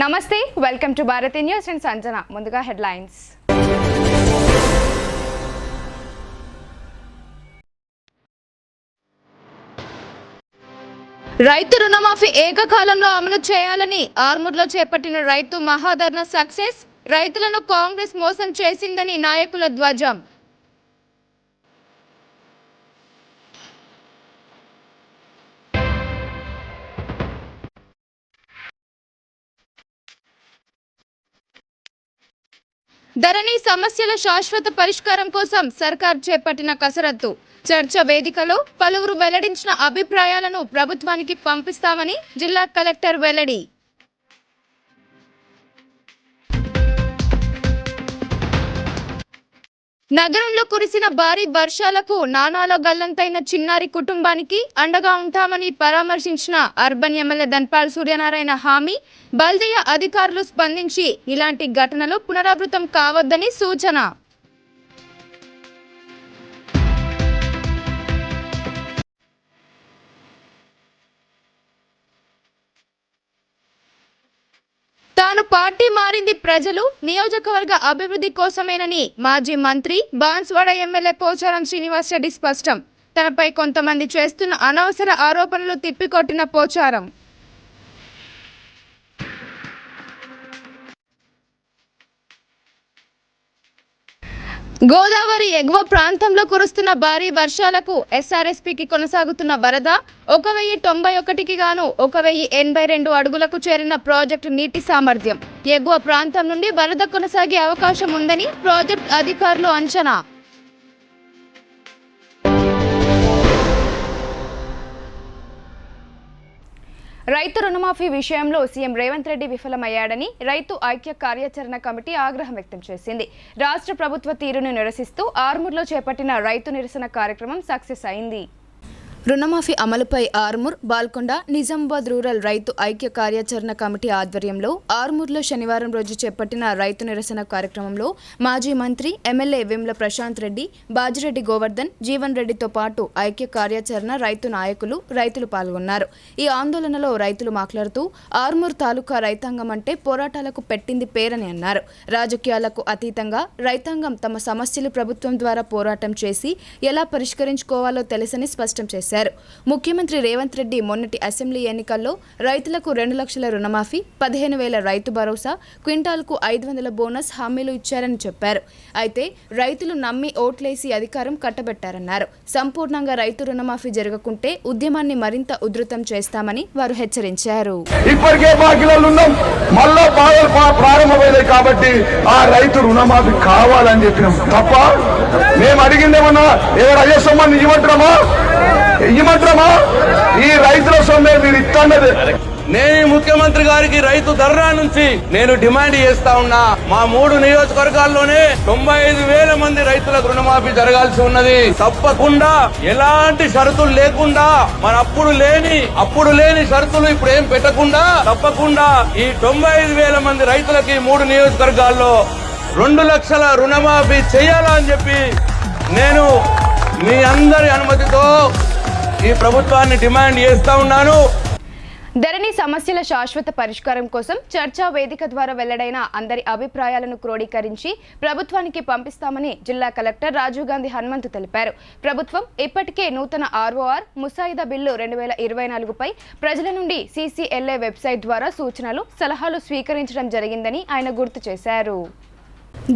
నమస్తే, welcome to Bharathi news and Sanjana. ముందుగా headlines. రైతు రుణమాఫీ ఏకకాలంలో అమలు చేయాలని ఆర్మూర్లో చేపట్టిన రైతు మహాధర్నా సక్సెస్. రైతులను కాంగ్రెస్ మోసం చేసిందని నాయకుల ధ్వజం. ధరణి సమస్యల శాశ్వత పరిష్కారం కోసం సర్కార్ చేపట్టిన కసరత్తు. చర్చ వేదికలో పలువురు వెల్లడించిన అభిప్రాయాలను ప్రభుత్వానికి పంపిస్తామని జిల్లా కలెక్టర్ వెల్లడి. నగరంలో కురిసిన భారీ వర్షాలకు నానాలో గల్లంతైన చిన్నారి కుటుంబానికి అండగా ఉంటామని పరామర్శించిన అర్బన్ ఎమ్మెల్యే ధన్పాల్ సూర్యనారాయణ హామీ. బల్దియా అధికారులు స్పందించి ఇలాంటి ఘటనలు పునరావృతం కావద్దని సూచన. తాను పార్టీ మారింది ప్రజలు, నియోజకవర్గ అభివృద్ధి కోసమేనని మాజీ మంత్రి బాన్స్వాడ ఎమ్మెల్యే పోచారం శ్రీనివాస్ రెడ్డి స్పష్టం. తనపై కొంతమంది చేస్తున్న అనవసర ఆరోపణలు తిప్పికొట్టిన పోచారం. గోదావరి ఎగువ ప్రాంతంలో కురుస్తున్న భారీ వర్షాలకు ఎస్ఆర్ఎస్పీకి కొనసాగుతున్న వరద. 1091కి గాను 1082 అడుగులకు చేరిన ప్రాజెక్టు నీటి సామర్థ్యం. ఎగువ ప్రాంతం నుండి వరద కొనసాగే అవకాశం ఉందని ప్రాజెక్టు అధికారులు అంచనా. రైతు రుణమాఫీ విషయంలో సీఎం రేవంత్ రెడ్డి విఫలమయ్యాడని రైతు ఐక్య కార్యాచరణ కమిటీ ఆగ్రహం వ్యక్తం చేసింది. రాష్ట్ర ప్రభుత్వ తీరును నిరసిస్తూ ఆర్మూర్లో చేపట్టిన రైతు నిరసన కార్యక్రమం సక్సెస్ అయింది. రుణమాఫీ అమలుపై ఆర్మూర్, బాల్కొండ, నిజామాబాద్ రూరల్ రైతు ఐక్య కార్యాచరణ కమిటీ ఆధ్వర్యంలో ఆర్మూర్లో శనివారం రోజు చేపట్టిన రైతు నిరసన కార్యక్రమంలో మాజీ మంత్రి ఎమ్మెల్యే వేముల ప్రశాంత్ రెడ్డి, బాజిరెడ్డి గోవర్ధన్, జీవన్ రెడ్డితో పాటు ఐక్య కార్యాచరణ రైతు నాయకులు, రైతులు పాల్గొన్నారు. ఈ ఆందోళనలో రైతులు మాట్లాడుతూ ఆర్మూర్ తాలూకా రైతాంగం అంటే పోరాటాలకు పెట్టింది పేరని అన్నారు. రాజకీయాలకు అతీతంగా రైతాంగం తమ సమస్యలు ప్రభుత్వం ద్వారా పోరాటం చేసి ఎలా పరిష్కరించుకోవాలో తెలుసని స్పష్టం చేశారు. ముఖ్యమంత్రి రేవంత్ రెడ్డి మొన్నటి అసెంబ్లీ ఎన్నికల్లో రైతులకు 2 లక్షల రుణమాఫీ, 15,000 రైతు భరోసా, క్వింటాల్కు 500 బోనస్ హామీలు ఇచ్చారని చెప్పారు. అయితే రైతులు నమ్మి ఓట్లేసి అధికారం కట్టబెట్టారన్నారు. సంపూర్ణంగా రైతు రుణమాఫీ జరగకుంటే ఉద్యమాన్ని మరింత ఉధృతం చేస్తామని వారు హెచ్చరించారు. ఇప్పటికే మళ్ళా ప్రారంభమైంది కాబట్టి ఆ రైతు రుణమాఫీ కావాలని చెప్పినాం తప్ప మేము అడిగిందేమన్నా ఎవరు అయ్యేసమ్మని ఇవ్వమంటామా? ఈ రైతుల సొమ్మే మీరు ఇస్తున్నది. నేను ముఖ్యమంత్రి గారికి రైతు ధర్నా నుంచి నేను డిమాండ్ చేస్తా ఉన్నా. మా 3 నియోజకవర్గాల్లోనే 95,000 మంది రైతులకు రుణమాఫీ జరగాల్సి ఉన్నది. తప్పకుండా ఎలాంటి షరతులు లేకుండా మన అప్పుడు లేని షరతులు ఇప్పుడు ఏం పెట్టకుండా తప్పకుండా ఈ 95,000 మంది రైతులకి 3 నియోజకవర్గాల్లో 2 లక్షల రుణమాఫీ చేయాలని చెప్పి నేను మీ అందరి అనుమతితో ఈ ప్రభుత్వాన్ని డిమాండ్ చేస్తా ఉన్నాను. ధరణి సమస్యల శాశ్వత పరిష్కారం కోసం చర్చా వేదిక ద్వారా వెల్లడైన అందరి అభిప్రాయాలను క్రోడీకరించి ప్రభుత్వానికి పంపిస్తామని జిల్లా కలెక్టర్ రాజీవ్ గాంధీ హనుమంతు తెలిపారు. ప్రభుత్వం ఇప్పటికే నూతన ఆర్ఓఆర్ ముసాయిదా బిల్లు 2024పై ప్రజల నుండి CCLA వెబ్సైట్ ద్వారా సూచనలు, సలహాలు స్వీకరించడం జరిగిందని ఆయన గుర్తు చేశారు.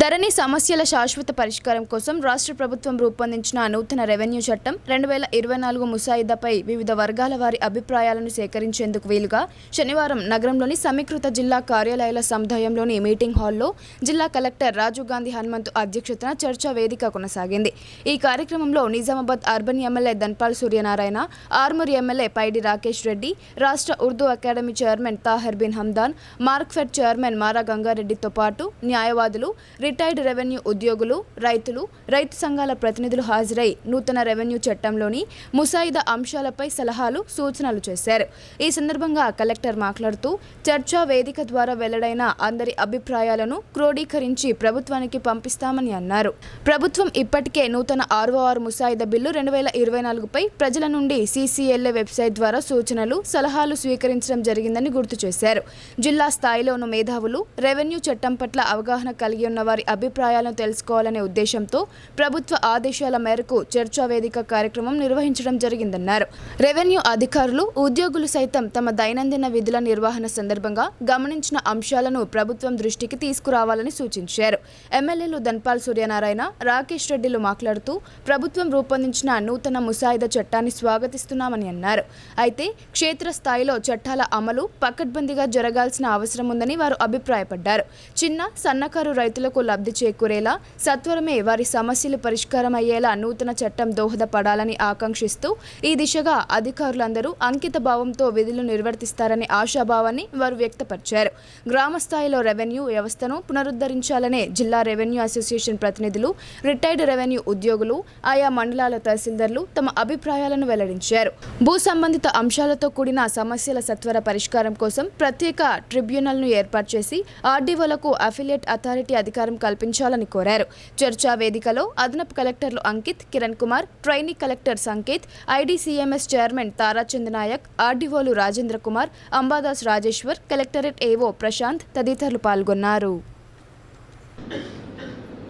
ధరణి సమస్యల శాశ్వత పరిష్కారం కోసం రాష్ట్ర ప్రభుత్వం రూపొందించిన నూతన రెవెన్యూ చట్టం 2024 ముసాయిదాపై వివిధ వర్గాల వారి అభిప్రాయాలను సేకరించేందుకు వీలుగా శనివారం నగరంలోని సమీకృత జిల్లా కార్యాలయాల సముదాయంలోని మీటింగ్ హాల్లో జిల్లా కలెక్టర్ రాజీవ్ గాంధీ హనుమంతు అధ్యక్షతన చర్చా వేదిక కొనసాగింది. ఈ కార్యక్రమంలో Nizamabad urban MLA Dhanpal Suryanarayana, Armoor MLA Paidi Rakesh Reddy, రాష్ట్ర Urdu academy chairman Tahir bin Hamdan, Markfed chairman Mara గంగారెడ్డితో పాటు న్యాయవాదులు, రిటైర్డ్ రెవెన్యూ ఉద్యోగులు, రైతులు, రైతు సంఘాల ప్రతినిధులు హాజరై నూతన రెవెన్యూ చట్టంలోని ముసాయిదా అంశాలపై సలహాలు, సూచనలు చేశారు. ఈ సందర్భంగా కలెక్టర్ మాట్లాడుతూ చర్చా వేదిక ద్వారా వెల్లడైన అందరి అభిప్రాయాలను క్రోడీకరించి ప్రభుత్వానికి పంపిస్తామని అన్నారు. ప్రభుత్వం ఇప్పటికే నూతన 6వ ముసాయిదా బిల్లు 2024పై ప్రజల నుండి CCLA వెబ్సైట్ ద్వారా సూచనలు, సలహాలు స్వీకరించడం జరిగిందని గుర్తు చేశారు. జిల్లా స్థాయిలోని మేధావులు రెవెన్యూ చట్టం పట్ల అవగాహన కలిగి ఉన్న వారి అభిప్రాయాలను తెలుసుకోవాలనే ఉద్దేశంతో ప్రభుత్వ ఆదేశాల మేరకు చర్చా వేదిక కార్యక్రమం నిర్వహించడం జరిగిందన్నారు. రెవెన్యూ అధికారులు, ఉద్యోగులు సైతం తమ దైనందిన విధుల నిర్వహణ సందర్భంగా గమనించిన అంశాలను ప్రభుత్వం దృష్టికి తీసుకురావాలని సూచించారు. ఎమ్మెల్యేలు ధన్పాల్ సూర్యనారాయణ, రాకేష్ రెడ్డిలు మాట్లాడుతూ ప్రభుత్వం రూపొందించిన నూతన ముసాయిదా చట్టాన్ని స్వాగతిస్తున్నామని అన్నారు. అయితే క్షేత్రస్థాయిలో చట్టాల అమలు పకడ్బందీగా జరగాల్సిన అవసరం ఉందని వారు అభిప్రాయపడ్డారు. చిన్న, సన్నకారు రైతులకు లబ్ధి చేకూరేలా, సత్వరమే వారి సమస్యలు పరిష్కారం అయ్యేలా నూతన చట్టం దోహదపడాలని ఆకాంక్షిస్తూ ఈ దిశగా అధికారులందరూ అంకిత భావంతో విధులు నిర్వర్తిస్తారనే ఆశాభావాన్ని వారు వ్యక్తపరిచారు. గ్రామ స్థాయిలో రెవెన్యూ వ్యవస్థను పునరుద్ధరించాలనే జిల్లా రెవెన్యూ అసోసియేషన్ ప్రతినిధులు, రిటైర్డ్ రెవెన్యూ ఉద్యోగులు, ఆయా మండలాల తహసీల్దార్లు తమ అభిప్రాయాలను వెల్లడించారు. భూ సంబంధిత అంశాలతో కూడిన సమస్యల సత్వర పరిష్కారం కోసం ప్రత్యేక ట్రిబ్యునల్ను ఏర్పాటు చేసి ఆర్డీఓలకు అఫిలియేట్ అథారిటీ అధికారం కల్పించాలని కోరారు. చర్చా వేదికలో అదనపు కలెక్టర్లు Ankit, Kiran Kumar, trainee collector Sanket, IDCMS chairman Tarachand Nayak, ఆర్డీఓలు రాజేంద్ర కుమార్, అంబాదాస్ రాజేశ్వర్, కలెక్టరేట్ ఏవో ప్రశాంత్ తదితరులు పాల్గొన్నారు.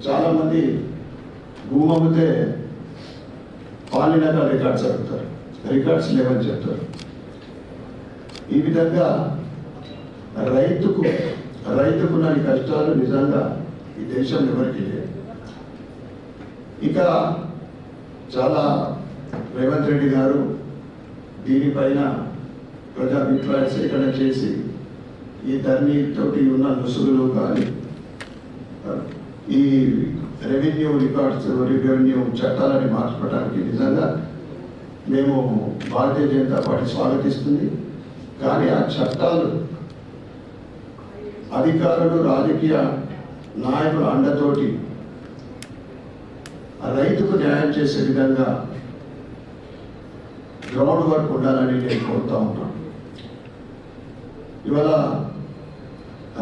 చాలా మంది భూమి అమ్మితే పాలినాక రికార్డ్స్ అడుగుతారు, రికార్డ్స్ లేవని చెప్తారు. ఈ విధంగా రైతుకున్న కష్టాలు నిజంగా ఈ దేశం ఎవరికి లేదు. ఇక చాలా రేవంత్ రెడ్డి గారు దీనిపైన ప్రజాభిప్రాయ సేకరణ చేసి ఈ ధరణితోటి ఉన్న నుసుగులు కానీ ఈ రెవెన్యూ రికార్డ్స్, రెవెన్యూ చట్టాలని మార్చుకోవడానికి నిజంగా మేము భారతీయ జనతా పార్టీ స్వాగతిస్తుంది. కానీ ఆ చట్టాలు అధికారులు, రాజకీయ నాయకుల అండతోటి ఆ రైతుకు న్యాయం చేసే విధంగా గ్రౌండ్ వర్క్ ఉండాలని నేను కోరుతా ఉన్నాను. ఇవాళ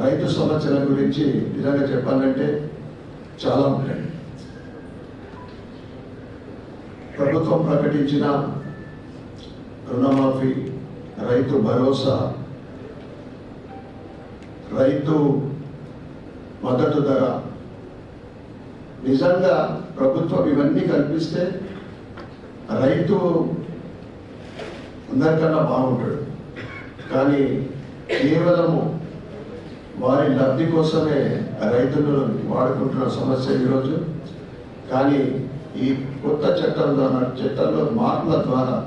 రైతు సమస్యల గురించి నిజంగా చెప్పాలంటే చాలా ఉంటాయి. ప్రభుత్వం ప్రకటించిన రుణమాఫీ, రైతు భరోసా, రైతు మద్దతు ధర, నిజంగా ప్రభుత్వం ఇవన్నీ కల్పిస్తే రైతు అందరికన్నా బాగుంటాడు. కానీ కేవలము వారి లబ్ధి కోసమే రైతులు వాడుకుంటున్న సమస్య ఈరోజు. కానీ ఈ కొత్త చట్టంలో మార్పుల ద్వారా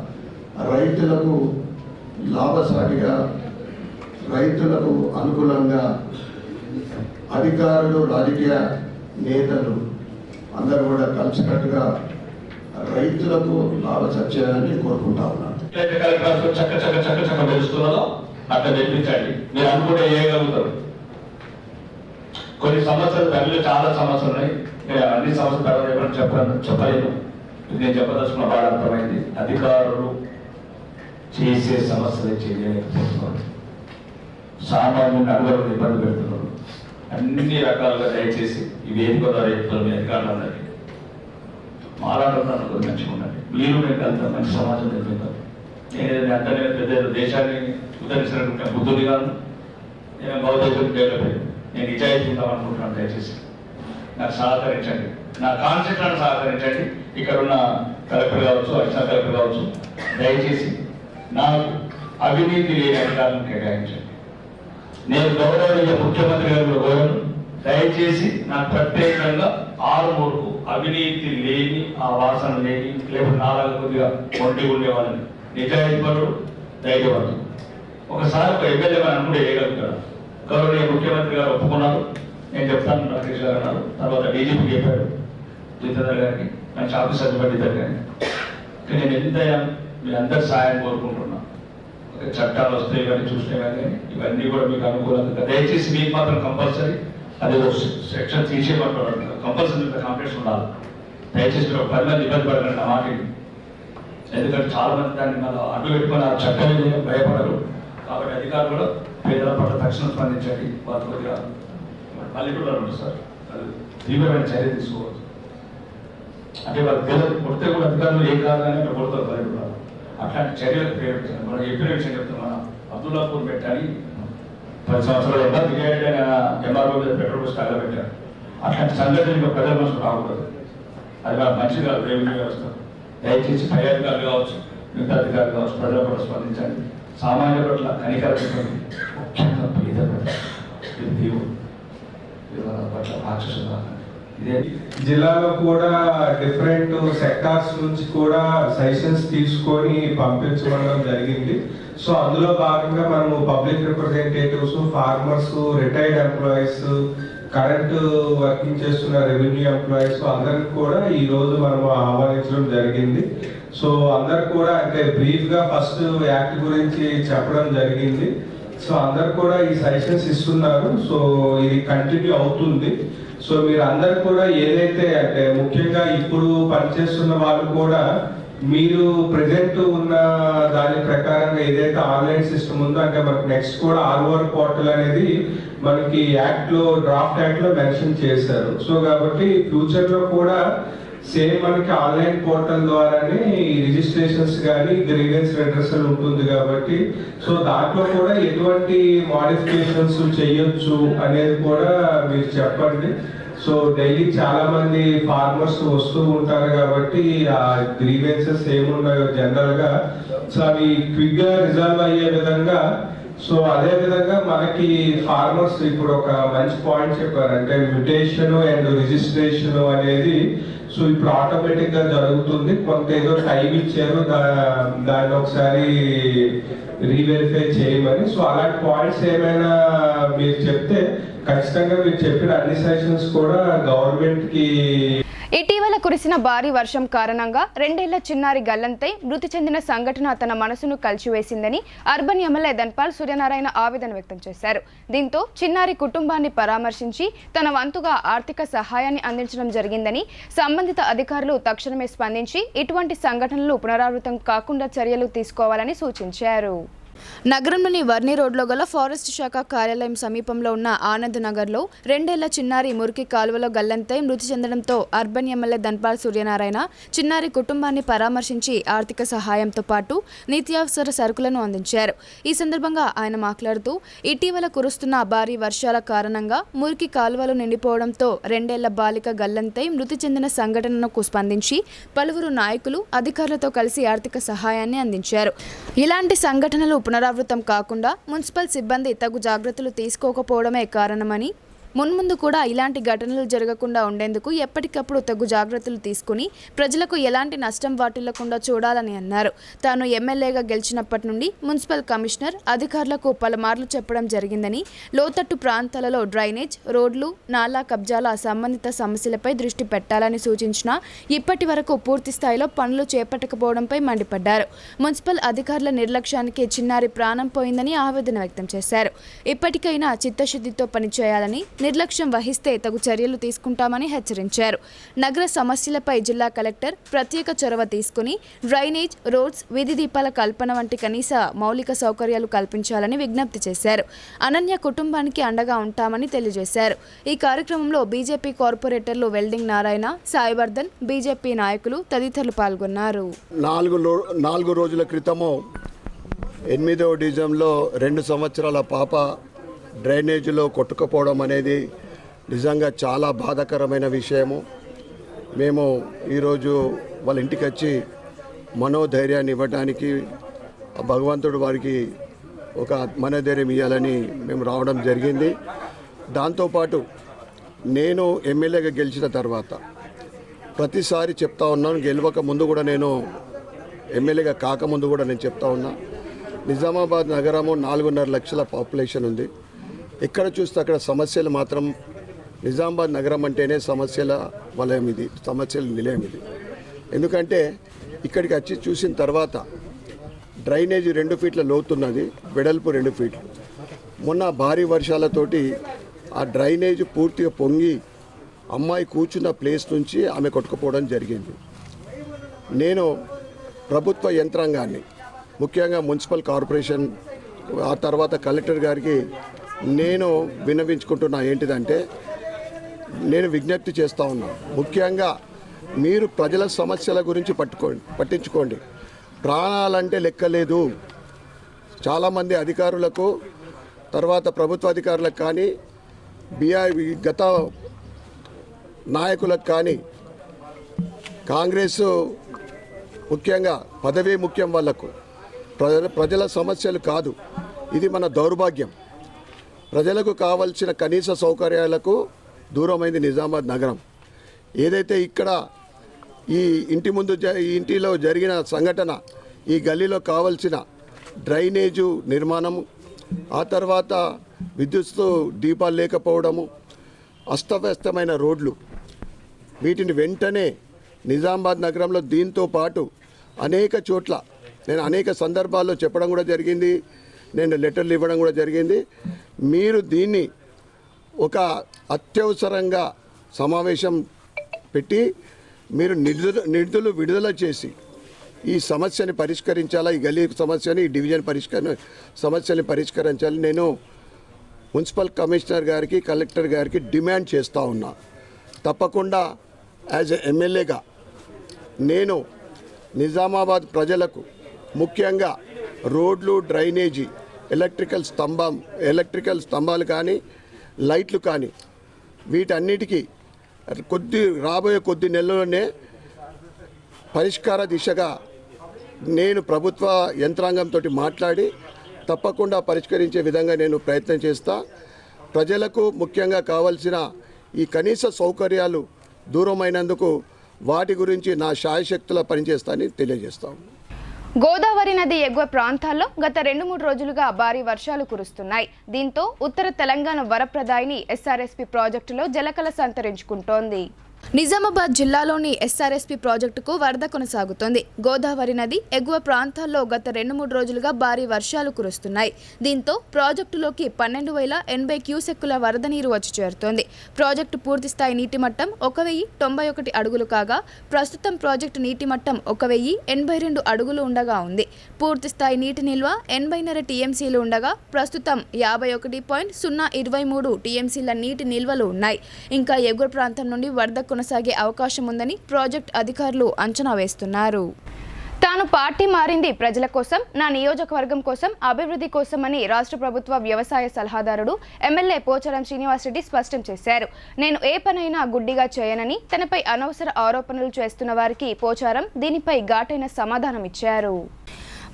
రైతులకు లాభసాటిగా, రైతులకు అనుకూలంగా అధికారులు, రాజకీయ నేతలు అందరూ కూడా కలిసికట్టుగా రైతులకు లాభసత్యాన్ని కోరుకుంటా ఉన్నాను. చక్క తెలుస్తున్నదో అట్లా తెప్పించండి. మీరు అనుకుంటే చేయగలుగుతారు. కొన్ని సమస్యలు తల్లిలో చాలా సమస్యలు ఉన్నాయి. అన్ని సమస్యలు తర్వాత ఎవరైనా చెప్పలేదు. నేను చెప్పదలుచుకున్న బాగా అర్థమైంది. అధికారులు చేసే సమస్యలు చేయలేకపోతున్నారు. సామాన్యుని అడుగులు ఇబ్బంది పెడుతున్నారు. అన్ని రకాలుగా దయచేసి ఈ వేదిక ద్వారా చెప్తారు మీ అధికారులందరికీ. మాట్లాడుతున్నాను కొద్ది మంచిగా ఉండండి. మీరు నేను అంత మంచి సమాజం నిర్మిస్తారు. నేను అంతనే పెద్ద దేశాన్ని ఉద్ధరించినటువంటి బుద్ధుడి కాదు. నేను భౌతిక డెవలప్ అయ్యాను. నేను నిజాయితీ ఉందామనుకుంటున్నాను. దయచేసి నాకు సహకరించండి, నా కాన్సెప్ట్లను సహకరించండి. ఇక్కడ ఉన్న కలెక్టర్ కావచ్చు, అడిషనల్ కలెక్టర్ కావచ్చు, దయచేసి నాకు అవినీతి లేని అధికారులను కేటాయించండి. నేను గౌరవనీయ ముఖ్యమంత్రి గారు కోరాను, దయచేసి నాకు ప్రత్యేకంగా 6 అవినీతి లేని, ఆ వాసన లేని, లేకపోతే నాలుగు కొద్దిగా ఒంటి ఉండేవాళ్ళని, నిజాయితీపరుడు, ధైర్యవంతుడు. ఒకసారి ఒక ఎమ్మెల్యే అనుకుంటే వేయగలుగుతాడు. గౌరవనీయ ముఖ్యమంత్రి గారు ఒప్పుకున్నారు. నేను చెప్తాను, రాకేష్ గారు అన్నారు. తర్వాత డీజీపీ చెప్పాడు, జితేందర్ గారికి, మంచి ఆఫీసర్ ఇద్దరు. కానీ నేను ఎంతైనా మీ అందరి సాయం కోరుకుంటున్నాను. చట్టాలు వస్తాయి కానీ చూసినా కానీ ఇవన్నీ కూడా మీకు అనుకూలంగా, దయచేసి మీకు మాత్రం కంపల్సరీ అదే సెక్షన్ తీసేయమంటారు, కంపల్సరీ కాంపిటీషన్ ఉండాలి. దయచేసి మీరు 10 మంది ఇబ్బంది పడకండి ఆ మాటకి. ఎందుకంటే చాలా మంది దాన్ని మళ్ళీ అడ్డు పెట్టుకుని ఆ చట్టం భయపడరు. కాబట్టి అధికారులు కూడా పేదల పట్ల తక్షణం స్పందించండి. వాళ్ళు కొద్దిగా పల్లెటూళ్ళలో ఉంటుంది సార్, అది తీవ్రమైన చర్య తీసుకోవచ్చు. అంటే వాళ్ళు పేదలు కొడితే కూడా అధికారులు ఏం కాదని అక్కడ కొడతారు పల్లెటూళ్ళలో. అట్లాంటి చర్యలు ప్రేరేపించాలి. మనం చెప్పిన విషయం చెప్తాం. మన అబ్దుల్లాపూర్ పెట్టాలి 10 సంవత్సరాలు ఎంఆర్ఓ మీద పెట్రోల్ పోస్ట్ పెట్టారు. అట్లాంటి సంఘటన ఇంకా ప్రజల మనసు రాకూడదు. అది నాకు మంచిగా రెవెన్యూ వ్యవస్థ. దయచేసి పై అధికారులు కావచ్చు, మిగతా అధికారులు కావచ్చు, ప్రజల పట్ల స్పందించండి. సామాన్య పట్ల కనికరించండి. ముఖ్యంగా పేద పట్ల దేవుడు పట్ల రాక్షసులు. ఇదే జిల్లాలో కూడా డిఫరెంట్ సెక్టార్స్ నుంచి కూడా సజెషన్స్ తీసుకొని పంపించడం జరిగింది. సో అందులో భాగంగా మనము public representatives, farmers, retired employees, current working చేస్తున్న రెవెన్యూ ఎంప్లాయీస్ అందరికి కూడా ఈ రోజు మనం ఆహ్వానించడం జరిగింది. సో అందరు కూడా అంటే బ్రీఫ్ గా ఫస్ట్ యాక్ట్ గురించి చెప్పడం జరిగింది. సో అందరు కూడా ఈ సజెషన్స్ ఇస్తున్నారు. సో ఇది కంటిన్యూ అవుతుంది. సో మీరు అందరు కూడా ఏదైతే అంటే ముఖ్యంగా ఇప్పుడు పనిచేస్తున్న వాళ్ళు కూడా మీరు ప్రెజెంట్ ఉన్న దాని ప్రకారంగా ఏదైతే ఆన్లైన్ సిస్టమ్ ఉందో అంటే మనకి నెక్స్ట్ కూడా ఆర్ఓఆర్ పోర్టల్ అనేది మనకి యాక్ట్ లో డ్రాఫ్ట్ యాక్ట్ లో మెన్షన్ చేశారు. సో కాబట్టి ఫ్యూచర్ లో కూడా సేమ్ మనకి ఆన్లైన్ పోర్టల్ ద్వారానే రిజిస్ట్రేషన్స్ కానీ గ్రీవెన్స్ రెడ్రెసల్ ఉంటుంది కాబట్టి సో దాంట్లో కూడా ఎటువంటి మోడిఫికేషన్స్ చేయొచ్చు అనేది కూడా మీరు చెప్పండి. సో డైలీ చాలా మంది ఫార్మర్స్ వస్తూ ఉంటారు కాబట్టి ఆ గ్రీవెన్సెస్ ఏమున్నాయో జనరల్ గా సో అవి క్విక్ గా రిజాల్వ్ అయ్యే విధంగా. సో అదే విధంగా మనకి ఫార్మర్స్ ఇప్పుడు ఒక మంచి పాయింట్ చెప్పారు, అంటే మ్యుటేషన్ అండ్ రిజిస్ట్రేషన్ అనేది సో ఇప్పుడు ఆటోమేటిక్ గా జరుగుతుంది. కొంత ఏదో టైం ఇచ్చారు, దాన్ని ఒకసారి రీవెరిఫై చేయమని. సో అలాంటి పాయింట్స్ ఏమైనా మీరు చెప్తే ఖచ్చితంగా మీరు చెప్పిన అన్ని సెషన్స్ కూడా గవర్నమెంట్ కి. ఇటీవల కురిసిన భారీ వర్షం కారణంగా 2 ఏళ్ల చిన్నారి గల్లంతై మృతి చెందిన సంఘటన తన మనసును కలిచివేసిందని అర్బన్ ఎమ్మెల్యే ధన్పాల్ సూర్యనారాయణ ఆవేదన వ్యక్తం చేశారు. దీంతో చిన్నారి కుటుంబాన్ని పరామర్శించి తన వంతుగా ఆర్థిక సహాయాన్ని అందించడం జరిగిందని, సంబంధిత అధికారులు తక్షణమే స్పందించి ఇటువంటి సంఘటనలు పునరావృతం కాకుండా చర్యలు తీసుకోవాలని సూచించారు. నగరంలోని వర్ని రోడ్లో గల ఫారెస్ట్ శాఖ కార్యాలయం సమీపంలో ఉన్న ఆనంద్ నగర్లో 2 ఏళ్ల చిన్నారి మురికి కాలువలో గల్లంతై మృతి చెందడంతో అర్బన్ ఎమ్మెల్యే ధన్పాల్ సూర్యనారాయణ చిన్నారి కుటుంబాన్ని పరామర్శించి ఆర్థిక సహాయంతో పాటు నిత్యావసర సరుకులను అందించారు. ఈ సందర్భంగా ఆయన మాట్లాడుతూ ఇటీవల కురుస్తున్న భారీ వర్షాల కారణంగా మురికి కాలువలు నిండిపోవడంతో 2 ఏళ్ల బాలిక గల్లంతై మృతి చెందిన సంఘటనకు స్పందించి పలువురు నాయకులు అధికారులతో కలిసి ఆర్థిక సహాయాన్ని అందించారు. ఇలాంటి సంఘటనలు పునరావృతం కాకుండా మున్సిపల్ సిబ్బంది తగు జాగ్రత్తలు తీసుకోకపోవడమే కారణమని, మున్ముందు కూడా ఇలాంటి ఘటనలు జరగకుండా ఉండేందుకు ఎప్పటికప్పుడు తగు జాగ్రత్తలు తీసుకుని ప్రజలకు ఎలాంటి నష్టం వాటిల్లకుండా చూడాలని అన్నారు. తాను ఎమ్మెల్యేగా గెలిచినప్పటి నుండి మున్సిపల్ కమిషనర్ అధికారులకు పలుమార్లు చెప్పడం జరిగిందని, లోతట్టు ప్రాంతాలలో డ్రైనేజ్, రోడ్లు, నాలా కబ్జాల సంబంధిత సమస్యలపై దృష్టి పెట్టాలని సూచించినా ఇప్పటి వరకు పూర్తి స్థాయిలో పనులు చేపట్టకపోవడంపై మండిపడ్డారు. మున్సిపల్ అధికారుల నిర్లక్ష్యానికి చిన్నారి ప్రాణం పోయిందని ఆవేదన వ్యక్తం చేశారు. ఇప్పటికైనా చిత్తశుద్ధితో పనిచేయాలని, నిర్లక్ష్యం వహిస్తే తగు చర్యలు తీసుకుంటామని హెచ్చరించారు. నగర సమస్యలపై జిల్లా కలెక్టర్ ప్రత్యేక చొరవ తీసుకుని డ్రైనేజ్, రోడ్స్, వీధి దీపాల కల్పన వంటి కనీస మౌలిక సౌకర్యాలు కల్పించాలని విజ్ఞప్తి చేశారు. అనన్య కుటుంబానికి అండగా ఉంటామని తెలియజేశారు. ఈ కార్యక్రమంలో బీజేపీ కార్పొరేటర్లు వెల్డింగ్ నారాయణ, సాయివర్ధన్, బీజేపీ నాయకులు తదితరులు పాల్గొన్నారు. 4 రోజుల క్రితము 8వ డివిజన్లో 2 సంవత్సరాల పాప డ్రైనేజీలో కొట్టుకుపోవడం అనేది నిజంగా చాలా బాధాకరమైన విషయము. మేము ఈరోజు వాళ్ళ ఇంటికి వచ్చి మనోధైర్యాన్ని ఇవ్వడానికి భగవంతుడు వారికి ఒక మనోధైర్యం ఇవ్వాలని మేము రావడం జరిగింది. దాంతోపాటు నేను ఎమ్మెల్యేగా గెలిచిన తర్వాత ప్రతిసారి చెప్తా ఉన్నాను, గెలవక ముందు కూడా నేను ఎమ్మెల్యేగా కాకముందు కూడా నేను చెప్తా ఉన్నా, నిజామాబాద్ నగరము 4.5 లక్షల పాపులేషన్ ఉంది. ఎక్కడ చూస్తే అక్కడ సమస్యలు మాత్రం నిజామాబాద్ నగరం అంటేనే సమస్యల వలయం ఇది, సమస్యల నిలయం ఇది. ఎందుకంటే ఇక్కడికి వచ్చి చూసిన తర్వాత డ్రైనేజీ 2 ఫీట్ల లోతున్నది, వెడల్పు 2 ఫీట్లు. మొన్న భారీ వర్షాలతోటి ఆ డ్రైనేజ్ పూర్తిగా పొంగి అమ్మాయి కూర్చున్న ప్లేస్ నుంచి ఆమె కొట్టుకుపోవడం జరిగింది. నేను ప్రభుత్వ యంత్రాంగాన్ని, ముఖ్యంగా మున్సిపల్ కార్పొరేషన్, ఆ తర్వాత కలెక్టర్ గారికి నేను విన్నవించుకుంటున్నా ఏంటిదంటే, నేను విజ్ఞప్తి చేస్తూ ఉన్నా, ముఖ్యంగా మీరు ప్రజల సమస్యల గురించి పట్టించుకోండి. ప్రాణాలంటే లెక్కలేదు. చాలామంది అధికారులకు, తర్వాత ప్రభుత్వ అధికారులకు కానీ, గత నాయకులకు కానీ, కాంగ్రెస్ ముఖ్యంగా పదవీ ముఖ్యం వాళ్ళకు ప్రజల సమస్యలు కాదు. ఇది మన దౌర్భాగ్యం. ప్రజలకు కావాల్సిన కనీస సౌకర్యాలకు దూరమైంది నిజామాబాద్ నగరం. ఏదైతే ఇక్కడ ఈ ఇంటిలో జరిగిన సంఘటన, ఈ గల్లీలో కావలసిన డ్రైనేజు నిర్మాణం, ఆ తర్వాత విద్యుత్ దీపాలు లేకపోవడము, అస్తవ్యస్తమైన రోడ్లు, వీటిని వెంటనే నిజామాబాద్ నగరంలో దీంతో పాటు అనేక చోట్ల నేను అనేక సందర్భాల్లో చెప్పడం కూడా జరిగింది, నేను లెటర్లు ఇవ్వడం కూడా జరిగింది. మీరు దీన్ని ఒక అత్యవసరంగా సమావేశం పెట్టి మీరు నిధులు విడుదల చేసి ఈ సమస్యని పరిష్కరించాలా, ఈ గల్లీ సమస్యని, ఈ డివిజన్ సమస్యని పరిష్కరించాలి. నేను మున్సిపల్ కమిషనర్ గారికి, కలెక్టర్ గారికి డిమాండ్ చేస్తూ ఉన్నా. తప్పకుండా యాజ్ ఎ ఎమ్మెల్యేగా నేను నిజామాబాద్ ప్రజలకు, ముఖ్యంగా రోడ్లు, డ్రైనేజీ, ఎలక్ట్రికల్ స్తంభాలు కానీ, లైట్లు కానీ, వీటన్నిటికీ రాబోయే కొద్ది నెలల్లోనే పరిష్కార దిశగా నేను ప్రభుత్వ యంత్రాంగంతో మాట్లాడి తప్పకుండా పరిష్కరించే విధంగా నేను ప్రయత్నం చేస్తా. ప్రజలకు ముఖ్యంగా కావాల్సిన ఈ కనీస సౌకర్యాలు దూరమైనందుకు వాటి గురించి నా శాయశక్తుల పనిచేస్తానని తెలియజేస్తాను. గోదావరి నది ఎగువ ప్రాంతాల్లో గత 2-3 రోజులుగా భారీ వర్షాలు కురుస్తున్నాయి. దీంతో ఉత్తర తెలంగాణ వరప్రదాయిని ఎస్ఆర్ఎస్పీ ప్రాజెక్టులో జలకళ సంతరించుకుంటోంది. నిజామాబాద్ జిల్లాలోని ఎస్ఆర్ఎస్పీ ప్రాజెక్టుకు వరద కొనసాగుతోంది. గోదావరి నది ఎగువ ప్రాంతాల్లో గత 2-3 రోజులుగా భారీ వర్షాలు కురుస్తున్నాయి. దీంతో ప్రాజెక్టులోకి 12,080 క్యూసెక్కుల వరద నీరు వచ్చి చేరుతోంది. ప్రాజెక్టు పూర్తిస్థాయి నీటి మట్టం 1,091 అడుగులు కాగా, ప్రస్తుతం ప్రాజెక్టు నీటి మట్టం 1,082 అడుగులు ఉండగా ఉంది. పూర్తిస్థాయి నీటి నిల్వ 80.5 టీఎంసీలు ఉండగా, ప్రస్తుతం 51.023 టీఎంసీల నీటి నిల్వలు ఉన్నాయి. ఇంకా ఎగువ ప్రాంతం నుండి వరద కొనసాగే అవకాశం ఉందని ప్రాజెక్ట్ అధికారులు అంచనా వేస్తున్నారు. తాను పార్టీ మారింది ప్రజల కోసం, నా నియోజకవర్గం కోసం, అభివృద్ధి కోసమని రాష్ట్ర ప్రభుత్వ వ్యవసాయ సలహాదారుడు ఎమ్మెల్యే పోచారం శ్రీనివాసరెడ్డి స్పష్టం చేశారు. నేను ఏ పనైనా గుడ్డిగా చేయనని, తనపై అనవసర ఆరోపణలు చేస్తున్న వారికి పోచారం దీనిపై ఘాటైన సమాధానం ఇచ్చారు.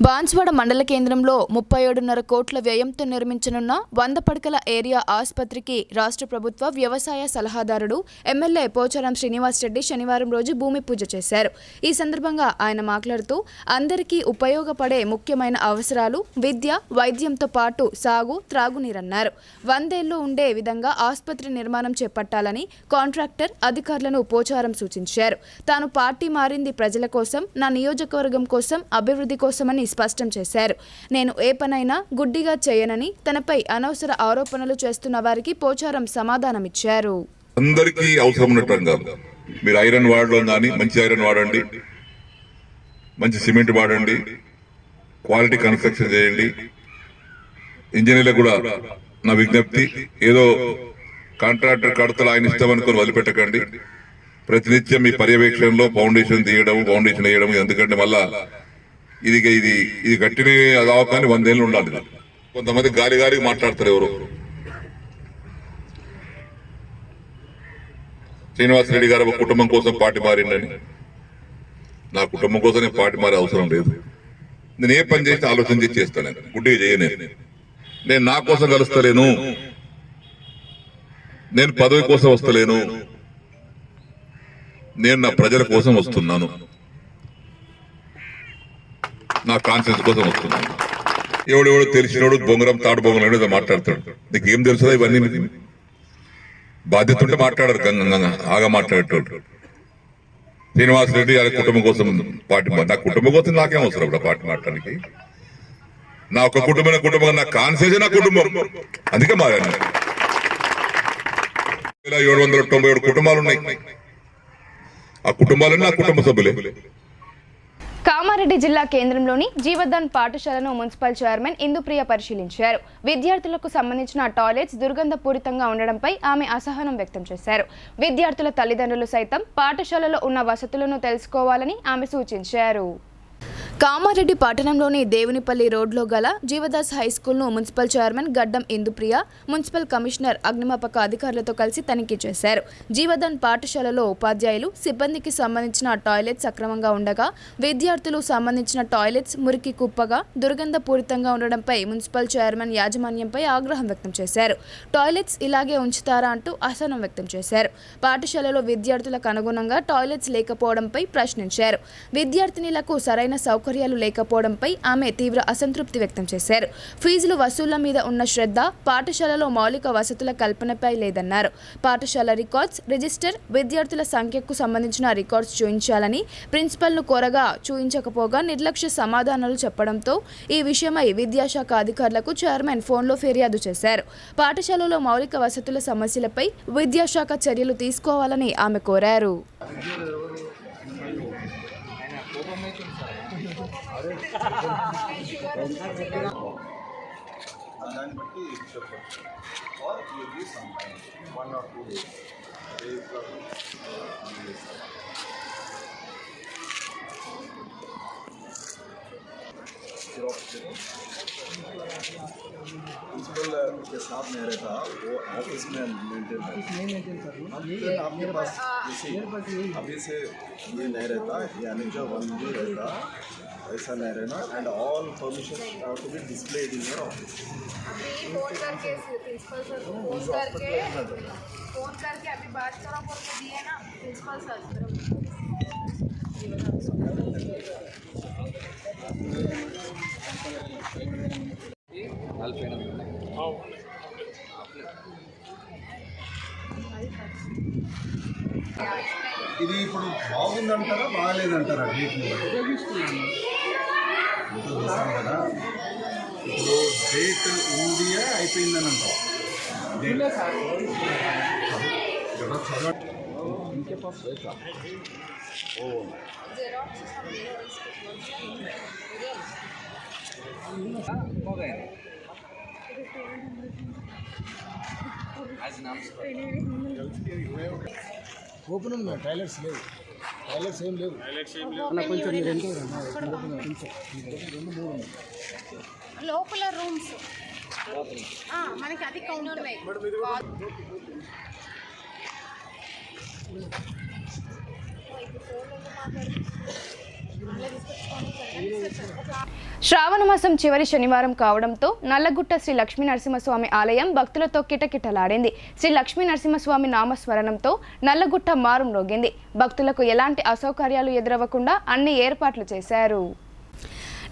బాన్స్వాడ మండల కేంద్రంలో 37.5 కోట్ల వ్యయంతో నిర్మించనున్న 100 పడకల ఏరియా ఆసుపత్రికి రాష్ట్ర ప్రభుత్వ వ్యవసాయ సలహాదారుడు ఎమ్మెల్యే పోచారం శ్రీనివాసరెడ్డి శనివారం రోజు భూమి పూజ చేశారు. ఈ సందర్భంగా ఆయన మాట్లాడుతూ, అందరికీ ఉపయోగపడే ముఖ్యమైన అవసరాలు విద్య, వైద్యంతో పాటు సాగు, త్రాగునీరన్నారు. 100 ఏళ్లు ఉండే విధంగా ఆసుపత్రి నిర్మాణం చేపట్టాలని కాంట్రాక్టర్, అధికారులను పోచారం సూచించారు. తాను పార్టీ మారింది ప్రజల కోసం, నా నియోజకవర్గం కోసం, అభివృద్ధి కోసమని స్పష్టం చేశారు. నేను ఏ పనైనా గుడ్డిగా చేయనని, తనపై అనవసర ఆరోపణలు చేస్తున్న వారికి పోచారం సమాధానమిచ్చారు. అందరికీ అవసరం ఉన్నట్టుగా మీరు ఐరన్ వాడడం కానీ మంచి ఐరన్ వాడండి, మంచి సిమెంట్ వాడండి, క్వాలిటీ కన్స్ట్రక్షన్ చేయండి. ఇంజనీర్లకు కూడా నా విజ్ఞప్తి, ఏదో కాంట్రాక్టర్ కడతలు ఆయన ఇష్టం అనుకుని వదిలిపెట్టకండి. ప్రతినిత్యం మీ పర్యవేక్షణలో ఫౌండేషన్ వేయడం, ఎందుకంటే మళ్ళా ఇది కట్టిన అదావు కానీ 100 ఏళ్ళు ఉండాలి. కొంతమంది గాలి మాట్లాడతారు. ఎవరు శ్రీనివాసరెడ్డి గారు కుటుంబం కోసం పార్టీ మారిందని, నా కుటుంబం కోసం నేను పార్టీ మారే అవసరం లేదు. నేను ఏ పని చేసి ఆలోచన చేసి చేస్తాను, గుడ్డిగా చేయనే. నేను నా కోసం కలుస్తలేను, నేను పదవి కోసం వస్తలేను, నేను నా ప్రజల కోసం వస్తున్నాను, నా కాన్షియన్స్ కోసం వస్తున్నాను. ఎవడెవడో తెలిసినోడు బొంగరం తాడు బొంగరం ఏదో మాట్లాడతాడు. నీకు ఏం తెలుసుదా ఇవన్నీ? బాధ్యత ఉంటే మాట్లాడారు, గంగ ఆగా మాట్లాడేటోడు. శ్రీనివాసరెడ్డి గారి కుటుంబం కోసం పార్టీ, నా కుటుంబం కోసం నాకేం అవసరం ఇప్పుడు పార్టీ మాట్లాడడానికి? నా ఒక కుటుంబం, నా కాన్షియస్ నా కుటుంబం, అందుకే మారాను. 797 కుటుంబాలు ఉన్నాయి. ఆ కుటుంబాలన్నీ నా కుటుంబ సభ్యులే. కామారెడ్డి జిల్లా కేంద్రంలోని జీవదాన్ పాఠశాలను మున్సిపల్ చైర్మన్ ఇందుప్రియ పరిశీలించారు. విద్యార్థులకు సంబంధించిన టాయిలెట్స్ దుర్గంధపూరితంగా ఉండడంపై ఆమె అసహనం వ్యక్తం చేశారు. విద్యార్థుల తల్లిదండ్రులు సైతం పాఠశాలలో ఉన్న వసతులను తెలుసుకోవాలని ఆమె సూచించారు. కామారెడ్డి పట్టణంలోని దేవునిపల్లి రోడ్లో గల జీవదాస్ హైస్కూల్ను మున్సిపల్ చైర్మన్ గడ్డం ఇందుప్రియ, మున్సిపల్ కమిషనర్ అగ్నిమాపక అధికారులతో కలిసి తనిఖీ చేశారు. జీవదాన్ పాఠశాలలో ఉపాధ్యాయులు, సిబ్బందికి సంబంధించిన టాయిలెట్స్ సక్రమంగా ఉండగా విద్యార్థులు సంబంధించిన టాయిలెట్స్ మురికి కుప్పగా దుర్గంధపూరితంగా ఉండడంపై మున్సిపల్ చైర్మన్ యాజమాన్యంపై ఆగ్రహం వ్యక్తం చేశారు. టాయిలెట్స్ ఇలాగే ఉంచుతారా అంటూ అసహనం వ్యక్తం చేశారు. పాఠశాలలో విద్యార్థులకు అనుగుణంగా టాయిలెట్స్ లేకపోవడంపై ప్రశ్నించారు. విద్యార్థినులకు సరైన సౌకర్యాలు లేకపోవడంపై ఆమె తీవ్ర అసంతృప్తి వ్యక్తం చేశారు. ఫీజులు వసూళ్ల మీద ఉన్న శ్రద్ధ పాఠశాలలో మౌలిక వసతుల కల్పనపై లేదన్నారు. పాఠశాల రికార్డ్స్, రిజిస్టర్, విద్యార్థుల సంఖ్యకు సంబంధించిన రికార్డ్స్ చూయించాలని ప్రిన్సిపల్ను కోరగా చూయించకపోగా నిర్లక్ష్య సమాధానాలు చెప్పడంతో ఈ విషయమై విద్యాశాఖ అధికారులకు చైర్మన్ ఫోన్లో ఫిర్యాదు చేశారు. పాఠశాలలో మౌలిక వసతుల సమస్యలపై విద్యాశాఖ చర్యలు తీసుకోవాలని ఆమె కోరారు. प्रिंसिपल के साथ नहीं रहता, वो ऑफिस में मेंटेन आपके पास अभी से ये नहीं रहता, यानी जो 1 भी रहता ऐसा नहीं रहना. And all permission have to be displayed in your office. Phone करके प्रिंसिपल सर को फोन करके अभी बात करो बोल के दिए ना प्रिंसिपल सर. ఇది ఇప్పుడు బాగుందంటారా బాగాలేదంటారా డేట్ని కదా. ఇప్పుడు డేట్ ఉంది అయిపోయిందని అంటారు. इनके पास है क्या? ओ हो गए आज नाम ఓపెన్ ఉన్నాయి. టాయిలెట్స్ లేవు. టాయిలెట్స్ ఏం లేవు. కొంచెం మీరు ఎంత లోపల రూమ్స్ మనకి అది కౌంటర్ ఉన్నాయి. శ్రావణ మాసం చివరి శనివారం కావడంతో నల్లగుట్ట శ్రీ లక్ష్మీ నరసింహస్వామి ఆలయం భక్తులతో కిటకిటలాడింది. శ్రీ లక్ష్మీ నరసింహస్వామి నామస్మరణంతో నల్లగుట్ట మారుమ్రోగింది. భక్తులకు ఎలాంటి అసౌకర్యాలు ఎదురవ్వకుండా అన్ని ఏర్పాట్లు చేశారు.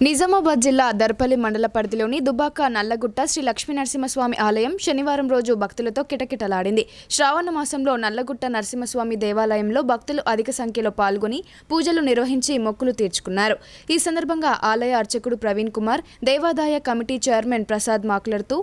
నిజామాబాద్ జిల్లా దర్పల్లి మండల పరిధిలోని దుబాక నల్లగుట్ట శ్రీ లక్ష్మీ నరసింహస్వామి ఆలయం శనివారం రోజు భక్తులతో కిటకిటలాడింది. శ్రావణ మాసంలో నల్లగుట్ట నరసింహస్వామి దేవాలయంలో భక్తులు అధిక సంఖ్యలో పాల్గొని పూజలు నిర్వహించి మొక్కులు తీర్చుకున్నారు. ఈ సందర్భంగా ఆలయ అర్చకుడు ప్రవీణ్ కుమార్, దేవాదాయ కమిటీ చైర్మన్ ప్రసాద్ మాట్లాడుతూ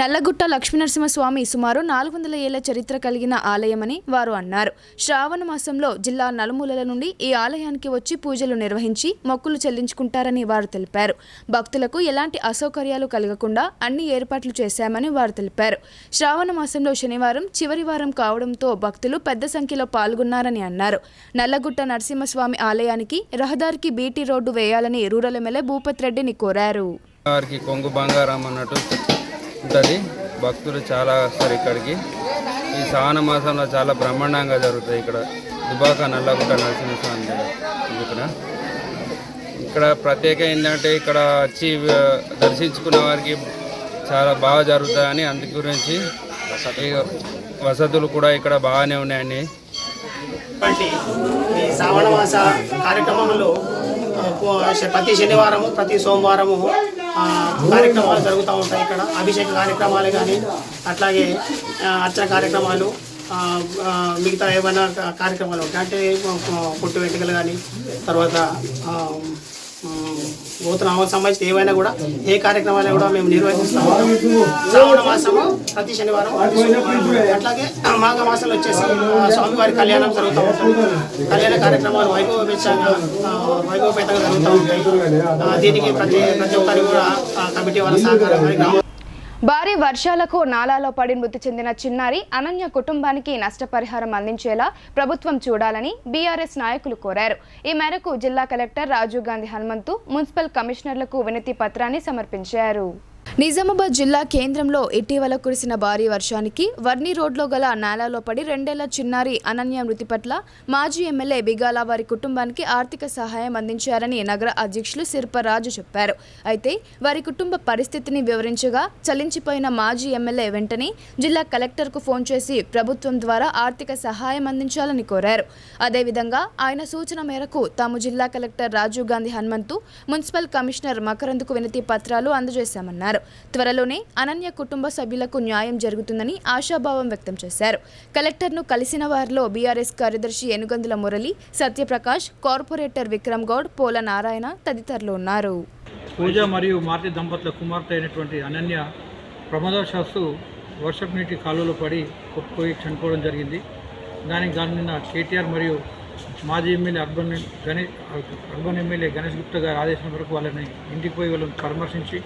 నల్లగుట్ట లక్ష్మీనరసింహస్వామి సుమారు 400 ఏళ్ల చరిత్ర కలిగిన ఆలయమని వారు అన్నారు. శ్రావణ మాసంలో జిల్లా నలుమూలల నుండి ఈ ఆలయానికి వచ్చి పూజలు నిర్వహించి మొక్కులు చెల్లించుకుంటారని వారు తెలిపారు. భక్తులకు ఎలాంటి అసౌకర్యాలు కలగకుండా అన్ని ఏర్పాట్లు చేశామని వారు తెలిపారు. శ్రావణ మాసంలో శనివారం చివరి వారం కావడంతో భక్తులు పెద్ద సంఖ్యలో పాల్గొన్నారని అన్నారు. నల్లగుట్ట నరసింహస్వామి ఆలయానికి రహదారికి బీటీ రోడ్డు వేయాలని రూరల్ ఎమ్మెల్యే భూపత్ రెడ్డిని కోరారు. కొంగు బంగారం అన్నట్టు ఉంటుంది. భక్తులు చాలా వస్తారు ఇక్కడికి. ఈ శ్రావణ మాసంలో చాలా బ్రహ్మాండంగా జరుగుతుంది ఇక్కడ దుబాక నల్లగుట్ట నరసింహస్వామి ఇక్కడ. ఇక్కడ ప్రత్యేక ఏంటంటే ఇక్కడ వచ్చి దర్శించుకున్న వారికి చాలా బాగా జరుగుతాయని అందు గురించి వసతులు కూడా ఇక్కడ బాగానే ఉన్నాయండి. ఈ శ్రావణ మాస కార్యక్రమంలో ప్రతి శనివారము ప్రతి సోమవారము కార్యక్రమాలు జరుగుతూ ఉంటాయి. ఇక్కడ అభిషేక కార్యక్రమాలు కానీ అట్లాగే అర్చన కార్యక్రమాలు మిగతా ఏమైనా కార్యక్రమాలు ఉంటాయి. అంటే పుట్టు వెంట్రుకలు కానీ తర్వాత నూతన సంబంధించి ఏవైనా కూడా ఏ కార్యక్రమాలు కూడా మేము నిర్వహిస్తాము. శ్రావణ మాసము ప్రతి శనివారం, అట్లాగే మాఘ మాసంలో వచ్చేసి స్వామివారి కళ్యాణం జరుగుతూ ఉంటుంది. కళ్యాణ కార్యక్రమాలు వైభవపేతంగా జరుగుతూ ఉంటాయి. దీనికి ప్రతి ఒక్కరి కూడా కమిటీ వాళ్ళ సహకారం. భారీ వర్షాలకు నాలాలో పడి మృతి చెందిన చిన్నారి అనన్య కుటుంబానికి నష్టపరిహారం అందించేలా ప్రభుత్వం చూడాలని బీఆర్ఎస్ నాయకులు కోరారు. ఈ మేరకు జిల్లా కలెక్టర్ రాజీవ్ గాంధీ హనుమంతు మున్సిపల్ కమిషనర్లకు వినతి పత్రాన్ని సమర్పించారు. నిజామాబాద్ జిల్లా కేంద్రంలో ఇటీవల కురిసిన భారీ వర్షానికి వర్ని రోడ్లో గల నాలాలో పడి 2 ఏళ్ల చిన్నారి అనన్య మృతి పట్ల మాజీ ఎమ్మెల్యే బిగాల వారి కుటుంబానికి ఆర్థిక సహాయం అందించారని నగర అధ్యక్షులు శిల్పరాజు చెప్పారు. అయితే వారి కుటుంబ పరిస్థితిని వివరించగా చలించిపోయిన మాజీ ఎమ్మెల్యే వెంటనే జిల్లా కలెక్టర్కు ఫోన్ చేసి ప్రభుత్వం ద్వారా ఆర్థిక సహాయం అందించాలని కోరారు. అదేవిధంగా ఆయన సూచన మేరకు తాము జిల్లా collector Rajiv Gandhi Hanumanthu, municipal commissioner మకరంద్కు వినతి పత్రాలు అందజేశామన్నారు. త్వరలోనే అనన్య కుటుంబ సభ్యులకు న్యాయం జరుగుతుందని ఆశాభావం వ్యక్తం చేశారు. కలెక్టర్ను కలిసిన వారిలో బీఆర్ఎస్ కార్యదర్శి ఏనుగందుల మురళి, సత్యప్రకాష్, కార్పొరేటర్ విక్రమ్ గౌడ్, పోల నారాయణ తదితరులు ఉన్నారు. పూజ మరియు మార్తి దంపతుల కుమార్తె అయినటువంటి అనన్య ప్రమాదవశాత్తు వర్షపు నీటి కాలువలో పడి కొట్టుపోయి చనిపోవడం జరిగింది. దానికి నిన్న కేటీఆర్ మరియు మాజీ MLA urban MLA Ganesh Gupta గారి ఆదేశం మేరకు వాళ్ళని ఇంటికి పోయి వాళ్ళని పరామర్శించి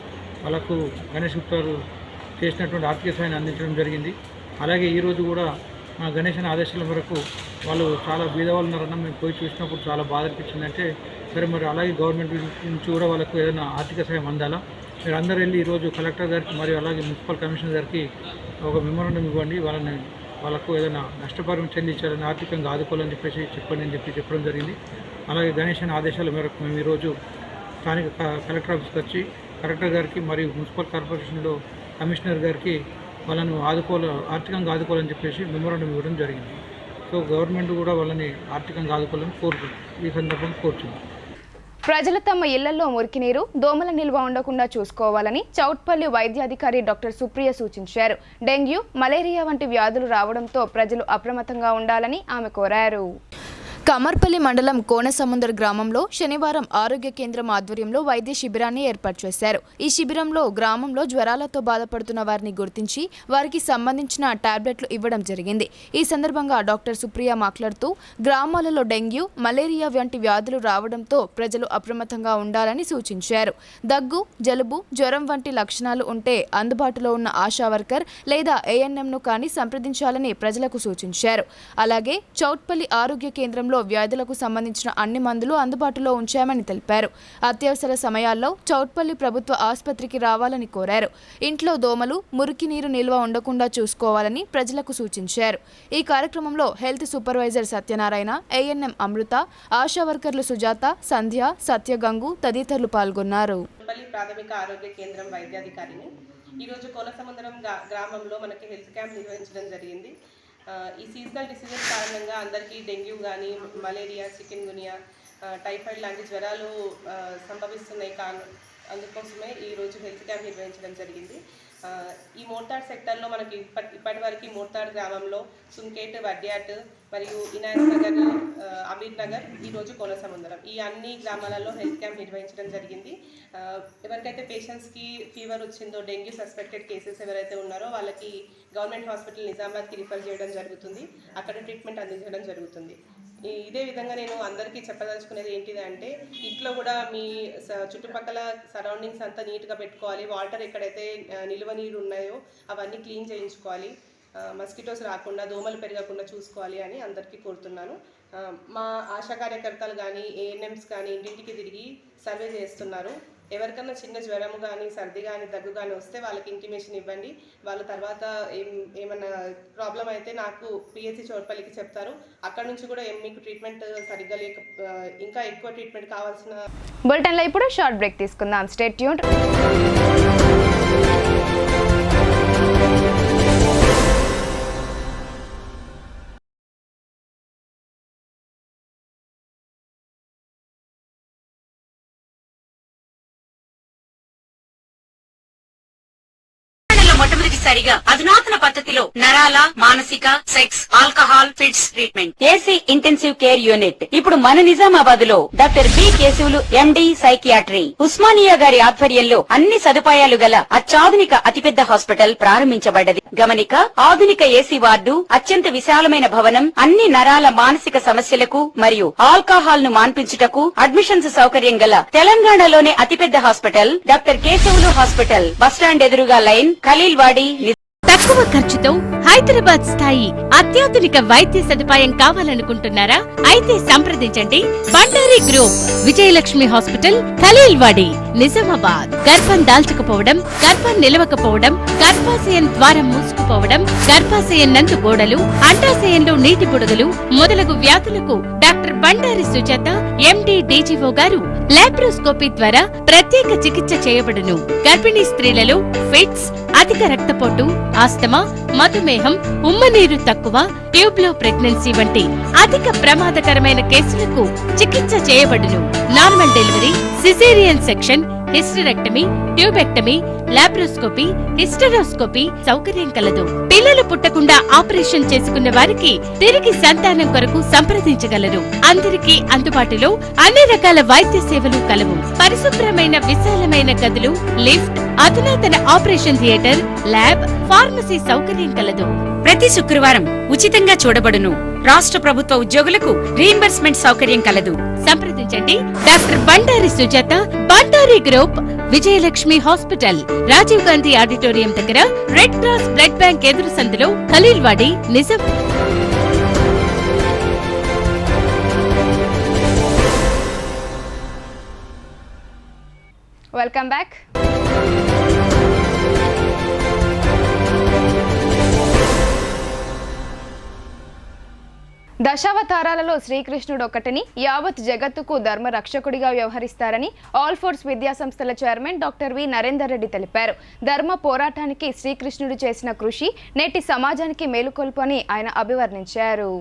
వాళ్ళకు గణేష్ గుప్తా చేసినటువంటి ఆర్థిక సాయాన్ని అందించడం జరిగింది. అలాగే ఈరోజు కూడా గణేష్ అనే ఆదేశాల మేరకు వాళ్ళు చాలా బీదవాళ్ళు ఉన్నారన్న మేము పోయి చూసినప్పుడు చాలా బాధ అనిపించిందంటే, సరే మరి అలాగే గవర్నమెంట్ నుంచి కూడా వాళ్ళకు ఏదైనా ఆర్థిక సాయం అందాలా, మీరు అందరూ వెళ్ళి ఈరోజు కలెక్టర్ గారికి మరియు అలాగే మున్సిపల్ కమిషనర్ గారికి ఒక మెమోరాండం ఇవ్వండి, వాళ్ళకు ఏదైనా నష్టపరిహారం చెల్లించాలని, ఆర్థికంగా ఆదుకోవాలని చెప్పండి అని చెప్పడం జరిగింది. అలాగే గణేష్ అనే ఆదేశాల మేరకు మేము ఈరోజు స్థానిక కలెక్టర్ ఆఫీస్కి వచ్చి కలెక్టర్ గారికి మరియు మున్సిపల్ కార్పొరేషన్లో కమిషనర్ గారికి వాళ్ళను ఆర్థికంగా ఆదుకోవాలని మెమోరాండం ఇవ్వడం జరిగింది. సో గవర్నమెంట్ కూడా వాళ్ళని ఆర్థికంగా ఆదుకోవాలని ఈ సందర్భంగా కోరుతుంది. ప్రజలు తమ ఇళ్లలో మురికి నీరు, దోమల నిల్వ ఉండకుండా చూసుకోవాలని చౌట్పల్లి వైద్యాధికారి డాక్టర్ సుప్రియ సూచించారు. డెంగ్యూ, మలేరియా వంటి వ్యాధులు రావడంతో ప్రజలు అప్రమత్తంగా ఉండాలని ఆమె కోరారు. కమర్పల్లి మండలం కోనసముద్ర గ్రామంలో శనివారం ఆరోగ్య కేంద్రం ఆధ్వర్యంలో వైద్య శిబిరాన్ని ఏర్పాటు చేశారు. ఈ శిబిరంలో గ్రామంలో జ్వరాలతో బాధపడుతున్న వారిని గుర్తించి వారికి సంబంధించిన టాబ్లెట్లు ఇవ్వడం జరిగింది. ఈ సందర్భంగా డాక్టర్ సుప్రియ మాట్లాడుతూ గ్రామాలలో డెంగ్యూ, మలేరియా వంటి వ్యాధులు రావడంతో ప్రజలు అప్రమత్తంగా ఉండాలని సూచించారు. దగ్గు, జలుబు, జ్వరం వంటి లక్షణాలు ఉంటే అందుబాటులో ఉన్న ఆశా వర్కర్ లేదా ఏఎన్ఎంను కానీ సంప్రదించాలని ప్రజలకు సూచించారు. అలాగే చౌట్పల్లి ఆరోగ్య కేంద్రంలో వ్యాధులకు సంబంధించిన అన్ని మందులు అందుబాటులో ఉంచామని తెలిపారు. అత్యవసర సమయాల్లో చౌట్పల్లి ప్రభుత్వ ఆసుపత్రికి రావాలని కోరారు. ఇంట్లో దోమలు, మురికి నీరు నిల్వ ఉండకుండా చూసుకోవాలని ప్రజలకు సూచించారు. ఈ కార్యక్రమంలో హెల్త్ సూపర్వైజర్ సత్యనారాయణ, ఏఎన్ఎం అమృత, ఆశా వర్కర్లు సుజాత, సంధ్య, సత్యగంగు తదితరులు పాల్గొన్నారు. ప్రాథమిక ఆరోగ్య కేంద్రం వైద్యాధికారిని ఈరోజు కోనసముద్రం గ్రామంలో మనకి హెల్త్ క్యాంప్ నిర్వహించడం జరిగింది. ఈ సీజనల్ డిసీజెస్ కారణంగా అందరికీ డెంగ్యూ కానీ, మలేరియా, చికెన్ గునియా, టైఫాయిడ్ లాంటి జ్వరాలు సంభవిస్తున్నాయి. అందుకోసమే ఈరోజు హెల్త్ క్యాంప్ నిర్వహించడం జరిగింది. ఈ మోర్తాడ్ సెక్టర్లో మనకి ఇప్పటి వరకు మోర్తాడ్ గ్రామంలో సుంకేట్, వడ్యాట్ మరియు ఇనాయత్ నగర్, అమీర్ నగర్, ఈరోజు కోనసముద్రం ఈ అన్ని గ్రామాలలో హెల్త్ క్యాంప్ నిర్వహించడం జరిగింది. ఎవరికైతే పేషెంట్స్కి ఫీవర్ వచ్చిందో, డెంగ్యూ సస్పెక్టెడ్ కేసెస్ ఎవరైతే ఉన్నారో వాళ్ళకి గవర్నమెంట్ హాస్పిటల్ నిజామాబాద్కి రిఫర్ చేయడం జరుగుతుంది. అక్కడ ట్రీట్మెంట్ అందించడం జరుగుతుంది. ఇదే విధంగా నేను అందరికీ చెప్పదలుచుకునేది ఏంటిది అంటే, ఇంట్లో కూడా మీ చుట్టుపక్కల సరౌండింగ్స్ అంతా నీట్గా పెట్టుకోవాలి. వాటర్ ఎక్కడైతే నిల్వ నీరు ఉన్నాయో అవన్నీ క్లీన్ చేయించుకోవాలి. మస్కిటోస్ రాకుండా, దోమలు పెరగకుండా చూసుకోవాలి అని అందరికీ కోరుతున్నాను. మా ఆశా కార్యకర్తలు కానీ, ఏఎన్ఎంస్ కానీ ఇంటింటికి తిరిగి సర్వే చేస్తున్నారు. ఎవరికన్నా చిన్న జ్వరము కానీ, సర్ది కానీ, దగ్గు కానీ వస్తే వాళ్ళకి ఇంటిమేషన్ ఇవ్వండి. వాళ్ళ తర్వాత ఏమన్నా ప్రాబ్లం అయితే నాకు పిహెచ్సి చోట్పల్లికి చెప్తారు. అక్కడ నుంచి కూడా మీకు ట్రీట్మెంట్ సరిగ్గా లేక ఇంకా ఎక్కువ ట్రీట్మెంట్ కావాల్సిన. బులెటిన్లో ఇప్పుడు షార్ట్ బ్రేక్ తీసుకుందాం. Stay tuned. మొట్టమొదటిసారిగా అధునాతన పద్ధతిలో నరాల, మానసిక, sex, alcohol, fits treatment, AC intensive care unit ఇప్పుడు మన నిజామాబాద్ లో doctor B Keshavulu MD psychiatry, Osmania గారి ఆధ్వర్యంలో అన్ని సదుపాయాలు గల అత్యాధునిక అతిపెద్ద హాస్పిటల్ ప్రారంభించబడ్డది. గమనిక, ఆధునిక ఏసీ వార్డు, అత్యంత విశాలమైన భవనం, అన్ని నరాల మానసిక సమస్యలకు మరియు ఆల్కహాల్ ను మాన్పించుటకు అడ్మిషన్స్ సౌకర్యం గల తెలంగాణలోనే అతిపెద్ద hospital doctor Keshavulu hospital, bus stand ఎదురుగా లైన్, ఖలీల్వాడి. తక్కువ ఖర్చుతో హైదరాబాద్ స్థాయి అత్యాధునిక వైద్య సదుపాయం కావాలనుకుంటున్నారా? అయితే సంప్రదించండి బండారి గ్రూప్, విజయలక్ష్మి హాస్పిటల్, ఖలీల్వాడి, నిజామాబాద్. గర్భం దాల్చకపోవడం, గర్భం నిలవకపోవడం, గర్భాశయం ద్వారం మూసుకుపోవడం, గర్భాశయం నందు గోడలు, అండాశయంలో నీటి బుడగలు మొదలగు వ్యాధులకు డాక్టర్ బండారి సుజాత ఎండి డీజీఓ గారు లాప్రోస్కోపీ ద్వారా ప్రత్యేక చికిత్స చేయబడును. గర్భిణీ స్త్రీలలో ఫిట్స్, అధిక రక్తపోటు, ఆస్తమా, మధుమేహం, ఉమ్మనీరు తక్కువ, ట్యూబ్లో ప్రెగ్నెన్సీ వంటి అధిక ప్రమాదకరమైన కేసులకు చికిత్స చేయబడును. Normal delivery, caesarean section, hysterectomy, tubectomy, laparoscopy, hysteroscopy సౌకర్యం కలదు. పిల్లలు పుట్టకుండా ఆపరేషన్ చేసుకున్న వారికి తిరిగి సంతానం కొరకు సంప్రదించగలరు. అందరికీ అందుబాటులో అన్ని రకాల వైద్య సేవలు కలవు. పరిశుభ్రమైన విశాలమైన గదులు, లిఫ్ట్, అధునాతన ఆపరేషన్ థియేటర్, ల్యాబ్, ఫార్మసీ సౌకర్యం కలదు. ప్రతి శుక్రవారం ఉచితంగా చూడబడును. రాష్ట్ర ప్రభుత్వ ఉద్యోగులకు రీయింబర్స్మెంట్ సౌకర్యం కలదు. సంప్రదించండి doctor Bandari Sujatha, Bandari group, Vijayalakshmi hospital, Rajiv Gandhi auditorium దగ్గర, రెడ్ క్రాస్ బ్లడ్ బ్యాంక్ ఎదురు సందులో, ఖలీల్వాడి, నిజాం. Welcome back. దశావతారాలలో శ్రీకృష్ణుడు ఒకటిని, యావత్ జగత్తుకు ధర్మ రక్షకుడిగా వ్యవహరిస్తారని ఆల్ ఫోర్స్ విద్యా సంస్థల chairman doctor V Narender Reddy తెలిపారు. ధర్మ పోరాటానికి శ్రీకృష్ణుడు చేసిన కృషి నేటి సమాజానికి మేలుకొల్పు అని ఆయన అభివర్ణించారు.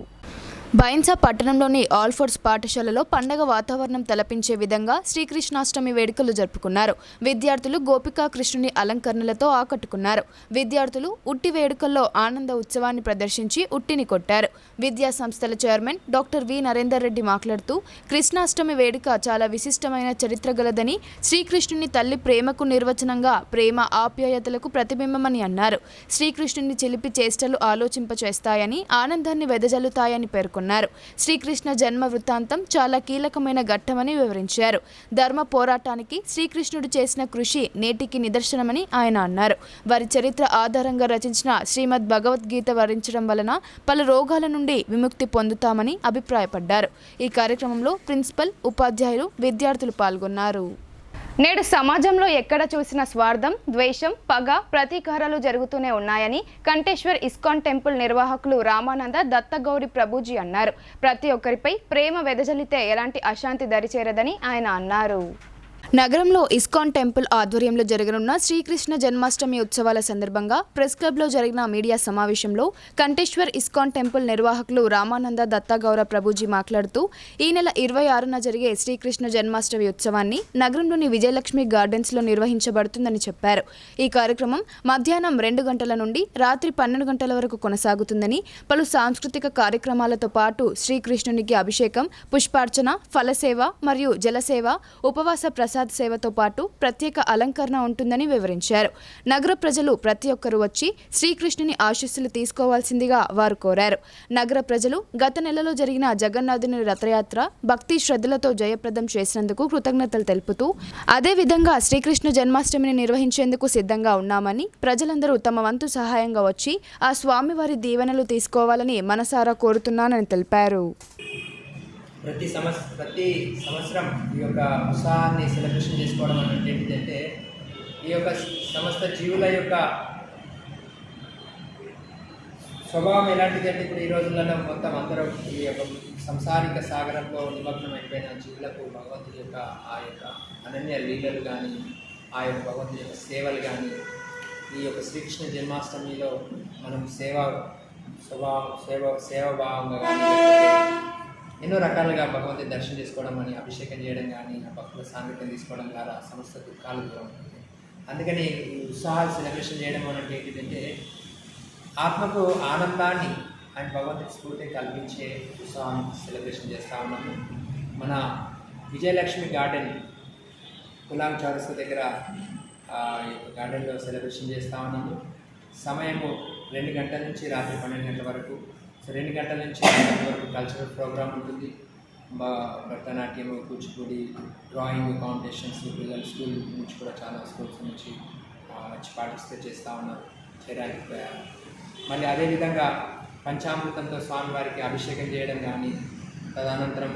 బైన్సా పట్టణంలోని ఆల్ ఫోర్స్ పాఠశాలలో పండగ వాతావరణం తలపించే విధంగా శ్రీకృష్ణాష్టమి వేడుకలు జరుపుకున్నారు. విద్యార్థులు గోపికా కృష్ణుని అలంకరణలతో ఆకట్టుకున్నారు. విద్యార్థులు ఉట్టి వేడుకల్లో ఆనంద ఉత్సవాన్ని ప్రదర్శించి ఉట్టిని కొట్టారు. విద్యా సంస్థల chairman doctor V Narender Reddy మాట్లాడుతూ, కృష్ణాష్టమి వేడుక చాలా విశిష్టమైన చరిత్ర గలదని, శ్రీకృష్ణుని తల్లి ప్రేమకు నిర్వచనంగా, ప్రేమ ఆప్యాయతలకు ప్రతిబింబమని అన్నారు. శ్రీకృష్ణుని చిలిపి చేష్టలు ఆలోచింపచేస్తాయని, ఆనందాన్ని వెదజల్లుతాయని పేర్కొన్నారు. శ్రీకృష్ణ జన్మ వృత్తాంతం చాలా కీలకమైన ఘట్టమని వివరించారు. ధర్మ పోరాటానికి శ్రీకృష్ణుడు చేసిన కృషి నేటికి నిదర్శనమని ఆయన అన్నారు. వారి చరిత్ర ఆధారంగా రచించిన శ్రీమద్ భగవద్గీత వరించడం వలన పలు రోగాల నుండి విముక్తి పొందుతామని అభిప్రాయపడ్డారు. ఈ కార్యక్రమంలో ప్రిన్సిపల్, ఉపాధ్యాయులు, విద్యార్థులు పాల్గొన్నారు. నేడు సమాజంలో ఎక్కడ చూసిన స్వార్థం, ద్వేషం, పగ, ప్రతీకారాలు జరుగుతూనే ఉన్నాయని కంటేశ్వర్ ఇస్కాన్ టెంపుల్ నిర్వాహకులు రామానంద దత్తగౌరి ప్రభుజీ అన్నారు. ప్రతి ఒక్కరిపై ప్రేమ వెదజల్లితే ఎలాంటి అశాంతి దరిచేరదని ఆయన అన్నారు. నగరంలో ఇస్కాన్ టెంపుల్ ఆధ్వర్యంలో జరగనున్న శ్రీకృష్ణ జన్మాష్టమి ఉత్సవాల సందర్భంగా ప్రెస్ క్లబ్లో జరిగిన మీడియా సమావేశంలో కంటేశ్వర్ ఇస్కాన్ టెంపుల్ నిర్వాహకులు రామానంద దత్తగౌర ప్రభుజీ మాట్లాడుతూ, ఈ నెల 26న జరిగే శ్రీకృష్ణ జన్మాష్టమి ఉత్సవాన్ని నగరంలోని విజయలక్ష్మి గార్డెన్స్లో నిర్వహించబడుతుందని చెప్పారు. ఈ కార్యక్రమం మధ్యాహ్నం 2 గంటల నుండి రాత్రి 12 గంటల వరకు కొనసాగుతుందని, పలు సాంస్కృతిక కార్యక్రమాలతో పాటు శ్రీకృష్ణునికి అభిషేకం, పుష్పార్చన, ఫలసేవ మరియు జలసేవ, ఉపవాస ప్రసాద సేవతో పాటు ప్రత్యేక అలంకరణ ఉంటుందని వివరించారు. నగర ప్రజలు ప్రతి ఒక్కరూ వచ్చి శ్రీకృష్ణుని ఆశీస్సులు తీసుకోవాల్సిందిగా వారు కోరారు. నగర ప్రజలు గత నెలలో జరిగిన జగన్నాథుని రథయాత్ర భక్తి శ్రద్ధలతో జయప్రదం చేసినందుకు కృతజ్ఞతలు తెలుపుతూ, అదేవిధంగా శ్రీకృష్ణ జన్మాష్టమిని నిర్వహించేందుకు సిద్ధంగా ఉన్నామని, ప్రజలందరూ తమ వంతు సహాయంగా వచ్చి ఆ స్వామివారి దీవెనలు తీసుకోవాలని మనసారా కోరుతున్నానని తెలిపారు. ప్రతి సంవత్సరం ఈ యొక్క ఉత్సాహాన్ని సెలబ్రేషన్ చేసుకోవడం అంటే ఏంటంటే, ఈ యొక్క సమస్త జీవుల యొక్క స్వభావం ఎలాంటిదంటే, ఇప్పుడు ఈ రోజులలో మొత్తం అందరూ ఈ యొక్క సంసారిక సాగరంలో నిమగ్నం అయిపోయిన జీవులకు భగవంతుడి యొక్క ఆ యొక్క అనన్య లీలలు కానీ, ఆ యొక్క భగవంతుడి యొక్క సేవలు కానీ, ఈ యొక్క శ్రీకృష్ణ జన్మాష్టమిలో మనం సేవాభావంగా కానీ ఎన్నో రకాలుగా భగవంతుని దర్శనం చేసుకోవడం అని, అభిషేకం చేయడం కానీ, ఆ భక్తుల సాంగత్యం తీసుకోవడం ద్వారా సమస్త దుఃఖాలు దూరం ఉంటుంది. అందుకని ఈ ఉత్సాహాలు సెలబ్రేషన్ చేయడం అంటే ఏంటిదంటే ఆత్మకు ఆనందాన్ని అండ్ భగవంతుడి స్ఫూర్తిని కల్పించే ఉత్సవాన్ని సెలబ్రేషన్ చేస్తూ ఉన్నాము. మన విజయలక్ష్మి గార్డెన్ కులాం చౌరస్తా దగ్గర ఈ గార్డెన్లో సెలబ్రేషన్ చేస్తూ ఉన్నాము. సమయము 2 గంటల నుంచి రాత్రి 12 గంటల వరకు. సో 2 గంటల నుంచి 4 గంటల వరకు కల్చరల్ ప్రోగ్రామ్ ఉంటుంది. భరతనాట్యం, కూచిపూడి, డ్రాయింగ్ కాంపిటీషన్స్, పిల్లలు స్కూల్ నుంచి కూడా చాలా స్కూల్స్ నుంచి వచ్చి పార్టిసిపేట్ చేస్తూ ఉన్నారు, చేయడానికి పోయారు. మళ్ళీ అదేవిధంగా పంచామృతంతో స్వామివారికి అభిషేకం చేయడం కానీ, తదనంతరం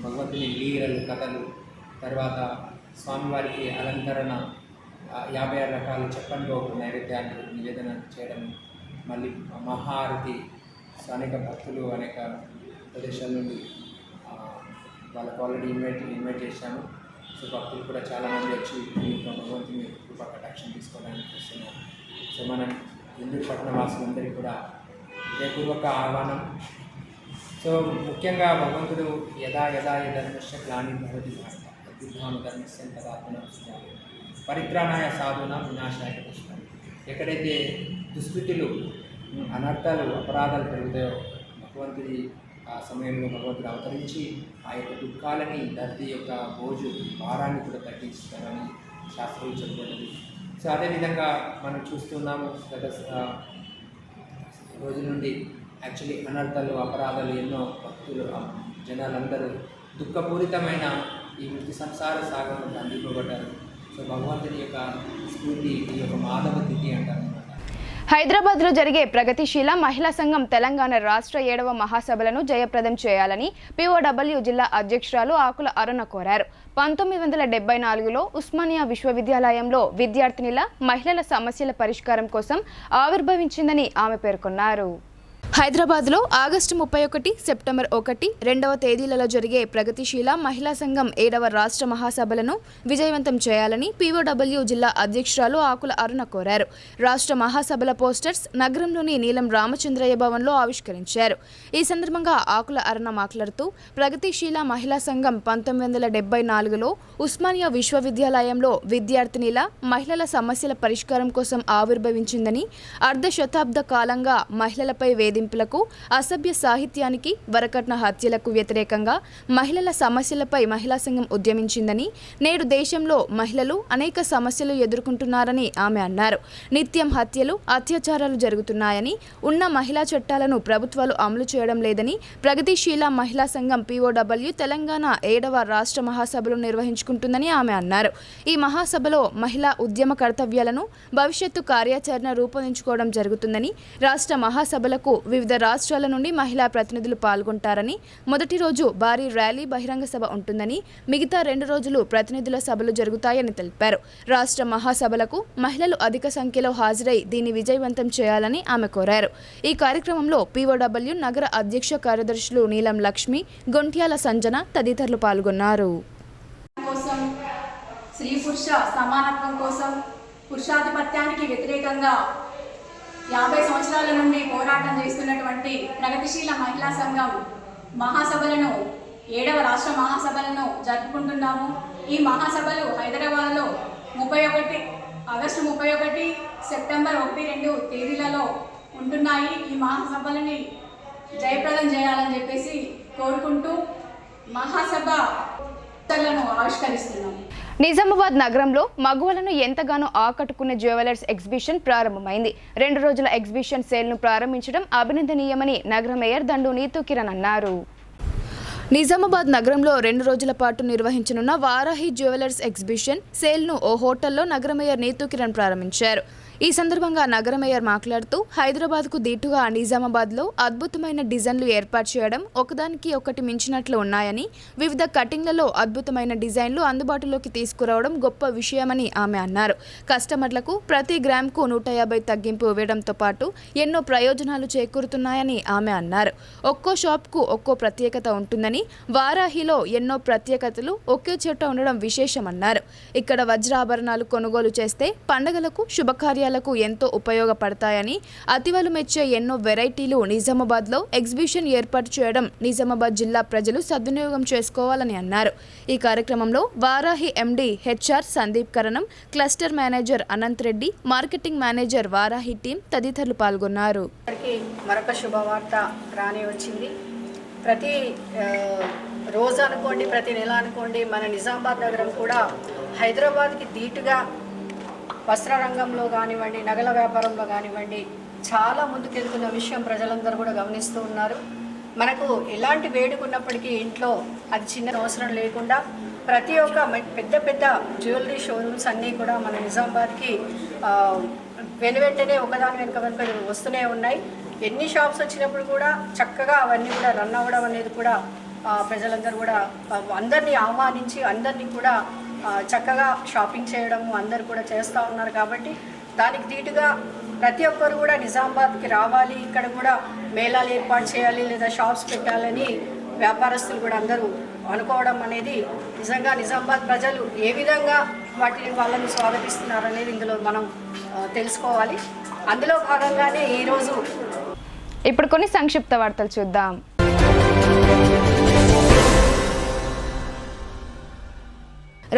భగవంతుని లీలలు, కథలు, తర్వాత స్వామివారికి అలంకరణ 56 రకాల చెప్పంలో నైవేద్యాలు నివేదన చేయడం, మళ్ళీ మహారతి. అనేక భక్తులు అనేక ప్రదేశాల నుండి వాళ్ళకు ఆల్రెడీ ఇన్వైట్ చేశాము. సో భక్తులు కూడా చాలామంది వచ్చి భగవంతుని కృపా కటాక్షం తీసుకోవడానికి వస్తున్నారు. సో మనం హిందూ పట్టణ వాసులందరికీ కూడా హృదయపూర్వక ఆహ్వానం. సో ముఖ్యంగా భగవంతుడు యదా యదా ధర్మస్య గ్లాని భవతి భారత అద్భుతాను ధర్మస్యం తదాత్మన పరిత్రాణాయ సాధున వినాశాయ కృష్ణ. ఎక్కడైతే దుష్కృతులు, అనర్థాలు, అపరాధాలు పెరుగుతాయో భగవంతుడి ఆ సమయంలో భగవంతుడు అవతరించి ఆ యొక్క దుఃఖాలని, ధర్తి యొక్క బోజు భారాన్ని కూడా తగ్గిస్తారని శాస్త్రాలు చెప్పబడింది. సో అదేవిధంగా మనం చూస్తున్నాము గత రోజుల నుండి యాక్చువల్లీ అనర్థాలు, అపరాధాలు ఎన్నో భక్తులు, జనాలందరూ దుఃఖపూరితమైన ఈ వృత్తి సంసార సాగరంలో అందింపబడ్డారు. సో భగవంతుని యొక్క స్ఫూర్తి ఈ యొక్క మాధవ తిథి అంటారు. హైదరాబాద్లో జరిగే ప్రగతిశీల మహిళా సంఘం తెలంగాణ రాష్ట్ర 7వ మహాసభలను జయప్రదం చేయాలని POW జిల్లా అధ్యక్షురాలు ఆకుల అరుణ కోరారు. 1974లో ఉస్మానియా విశ్వవిద్యాలయంలో విద్యార్థినిల మహిళల సమస్యల పరిష్కారం కోసం ఆవిర్భవించిందని ఆమె పేర్కొన్నారు. హైదరాబాద్లో ఆగస్టు 31, సెప్టెంబర్ 1, 2వ తేదీలలో జరిగే ప్రగతిశీల మహిళా సంఘం 7వ రాష్ట్ర మహాసభలను విజయవంతం చేయాలని POW జిల్లా అధ్యక్షురాలు ఆకుల అరుణ కోరారు. రాష్ట్ర మహాసభల పోస్టర్స్ నగరంలోని నీలం రామచంద్రయ్య భవన్లో ఆవిష్కరించారు. ఈ సందర్భంగా ఆకుల అరుణ మాట్లాడుతూ ప్రగతిశీల మహిళా సంఘం 1974లో ఉస్మానియా విశ్వవిద్యాలయంలో విద్యార్థినిల మహిళల సమస్యల పరిష్కారం కోసం ఆవిర్భవించిందని, అర్ధ శతాబ్ద కాలంగా మహిళలపై వేధింపులకు, అసభ్య సాహిత్యానికి, వరకట్న హత్యలకు వ్యతిరేకంగా మహిళల సమస్యలపై మహిళా సంఘం ఉద్యమించిందని, నేడు దేశంలో మహిళలు అనేక సమస్యలు ఎదుర్కొంటున్నారని ఆమె అన్నారు. నిత్యం హత్యలు, అత్యాచారాలు జరుగుతున్నాయని, ఉన్న మహిళా చట్టాలను ప్రభుత్వాలు అమలు చేయడం లేదని ప్రగతిశీల మహిళా సంఘం POW తెలంగాణ 7వ రాష్ట్ర మహాసభలు నిర్వహించుకుంటుందని ఆమె అన్నారు. ఈ మహాసభలో మహిళా ఉద్యమ కర్తవ్యాలను, భవిష్యత్తు కార్యాచరణ రూపొందించుకోవడం జరుగుతుందని, రాష్ట్ర మహాసభలకు వివిధ రాష్ట్రాల నుండి మహిళా ప్రతినిధులు పాల్గొంటారని, మొదటి రోజు భారీ ర్యాలీ, బహిరంగ సభ ఉంటుందని, మిగతా 2 రోజులు ప్రతినిధుల సభలు జరుగుతాయని తెలిపారు. రాష్ట్ర మహాసభలకు మహిళలు అధిక సంఖ్యలో హాజరై దీన్ని విజయవంతం చేయాలని ఆమె కోరారు. ఈ కార్యక్రమంలో POW నగర అధ్యక్ష కార్యదర్శులు నీలం లక్ష్మి, గొంట్యాల సంజన తదితరులు పాల్గొన్నారు. స్త్రీ పురుష సమానత్వం కోసం, పురుషాధిపత్యానికి వ్యతిరేకంగా 50 సంవత్సరాల నుండి పోరాటం చేస్తున్నటువంటి ప్రగతిశీల మహిళా సంఘం మహాసభలను 7వ రాష్ట్ర మహాసభలను జరుపుకుంటున్నాము. ఈ మహాసభలు హైదరాబాద్లో ఆగస్టు 31, సెప్టెంబర్ 1, 2 తేదీలలో ఉంటున్నాయి. ఈ మహాసభలని జయప్రదం చేయాలని చెప్పేసి కోరుకుంటూ మహాసభలను ఆవిష్కరిస్తున్నాము. నిజామాబాద్ నగరంలో మగువలను ఎంతగానో ఆకట్టుకునే జ్యువెలర్స్ ఎగ్జిబిషన్ ప్రారంభమైంది. 2 రోజుల ఎగ్జిబిషన్ సేల్ను ప్రారంభించడం అభినందనీయమని నగర మేయర్ దండు నీతూ కిరణ్ అన్నారు. నిజామాబాద్ నగరంలో 2 రోజుల పాటు నిర్వహించనున్న వారాహి జ్యువెలర్స్ ఎగ్జిబిషన్ సేల్ను ఓ హోటల్లో నగర మేయర్ నీతూ కిరణ్ ప్రారంభించారు. ఈ సందర్భంగా నగర మేయర్ మాట్లాడుతూ హైదరాబాద్కు దీటుగా నిజామాబాద్లో అద్భుతమైన డిజైన్లు ఏర్పాటు చేయడం ఒకదానికి ఒకటి మించినట్లు ఉన్నాయని, వివిధ కటింగ్లలో అద్భుతమైన డిజైన్లు అందుబాటులోకి తీసుకురావడం గొప్ప విషయమని ఆమె అన్నారు. కస్టమర్లకు ప్రతి గ్రామ్కు 150 తగ్గింపు ఇవ్వడంతో పాటు ఎన్నో ప్రయోజనాలు చేకూరుతున్నాయని ఆమె అన్నారు. ఒక్కో షాప్కు ఒక్కో ప్రత్యేకత ఉంటుందని, వారాహిలో ఎన్నో ప్రత్యేకతలు ఒకే చోట ఉండడం విశేషమన్నారు. ఇక్కడ వజ్రాభరణాలు కొనుగోలు చేస్తే పండుగలకు, శుభకార్యాలకు శుభకార్యాలకు ఎంతో ఉపయోగపడతాయని, అతివలు మెచ్చే ఎన్నో వెరైటీలు నిజామాబాద్లో ఎగ్జిబిషన్ ఏర్పాటు చేయడం నిజామాబాద్ జిల్లా ప్రజలు సద్వినియోగం చేసుకోవాలని అన్నారు. ఈ కార్యక్రమంలో Varahi MD HR Sandeep Karanam, cluster manager Anant Reddy, marketing manager Varahi team తదితరులు పాల్గొన్నారు. మరొక శుభవార్త రాని వచ్చింది. ప్రతి రోజు అనుకోండి, ప్రతి నెల అనుకోండి, మన నిజామాబాద్ నగరం కూడా హైదరాబాద్కి ధీటుగా వస్త్ర రంగంలో కానివ్వండి, నగల వ్యాపారంలో కానివ్వండి చాలా ముందుకెళ్తున్న విషయం ప్రజలందరూ కూడా గమనిస్తూ ఉన్నారు. మనకు ఎలాంటి వేడుకున్నప్పటికీ ఇంట్లో అది చిన్న అవసరం లేకుండా ప్రతి ఒక్క పెద్ద పెద్ద జ్యువెలరీ షోరూమ్స్ అన్నీ కూడా మన నిజామాబాద్కి వెనువెంటనే ఒకదాని వెనుక వస్తూనే ఉన్నాయి. ఎన్ని షాప్స్ వచ్చినప్పుడు కూడా చక్కగా అవన్నీ కూడా రన్ అవ్వడం అనేది కూడా ప్రజలందరూ కూడా అందరినీ ఆహ్వానించి అందరినీ కూడా చక్కగా షాపింగ్ చేయడము అందరూ కూడా చేస్తూ ఉన్నారు. కాబట్టి దానికి ధీటుగా ప్రతి ఒక్కరు కూడా నిజామాబాద్కి రావాలి, ఇక్కడ కూడా మేళాలు ఏర్పాటు చేయాలి లేదా షాప్స్ పెట్టాలని వ్యాపారస్తులు కూడా అందరూ అనుకోవడం అనేది నిజంగా నిజామాబాద్ ప్రజలు ఏ విధంగా వాళ్ళని స్వాగతిస్తున్నారు అనేది ఇందులో మనం తెలుసుకోవాలి. అందులో భాగంగానే ఈరోజు ఇప్పుడు కొన్ని సంక్షిప్త వార్తలు చూద్దాం.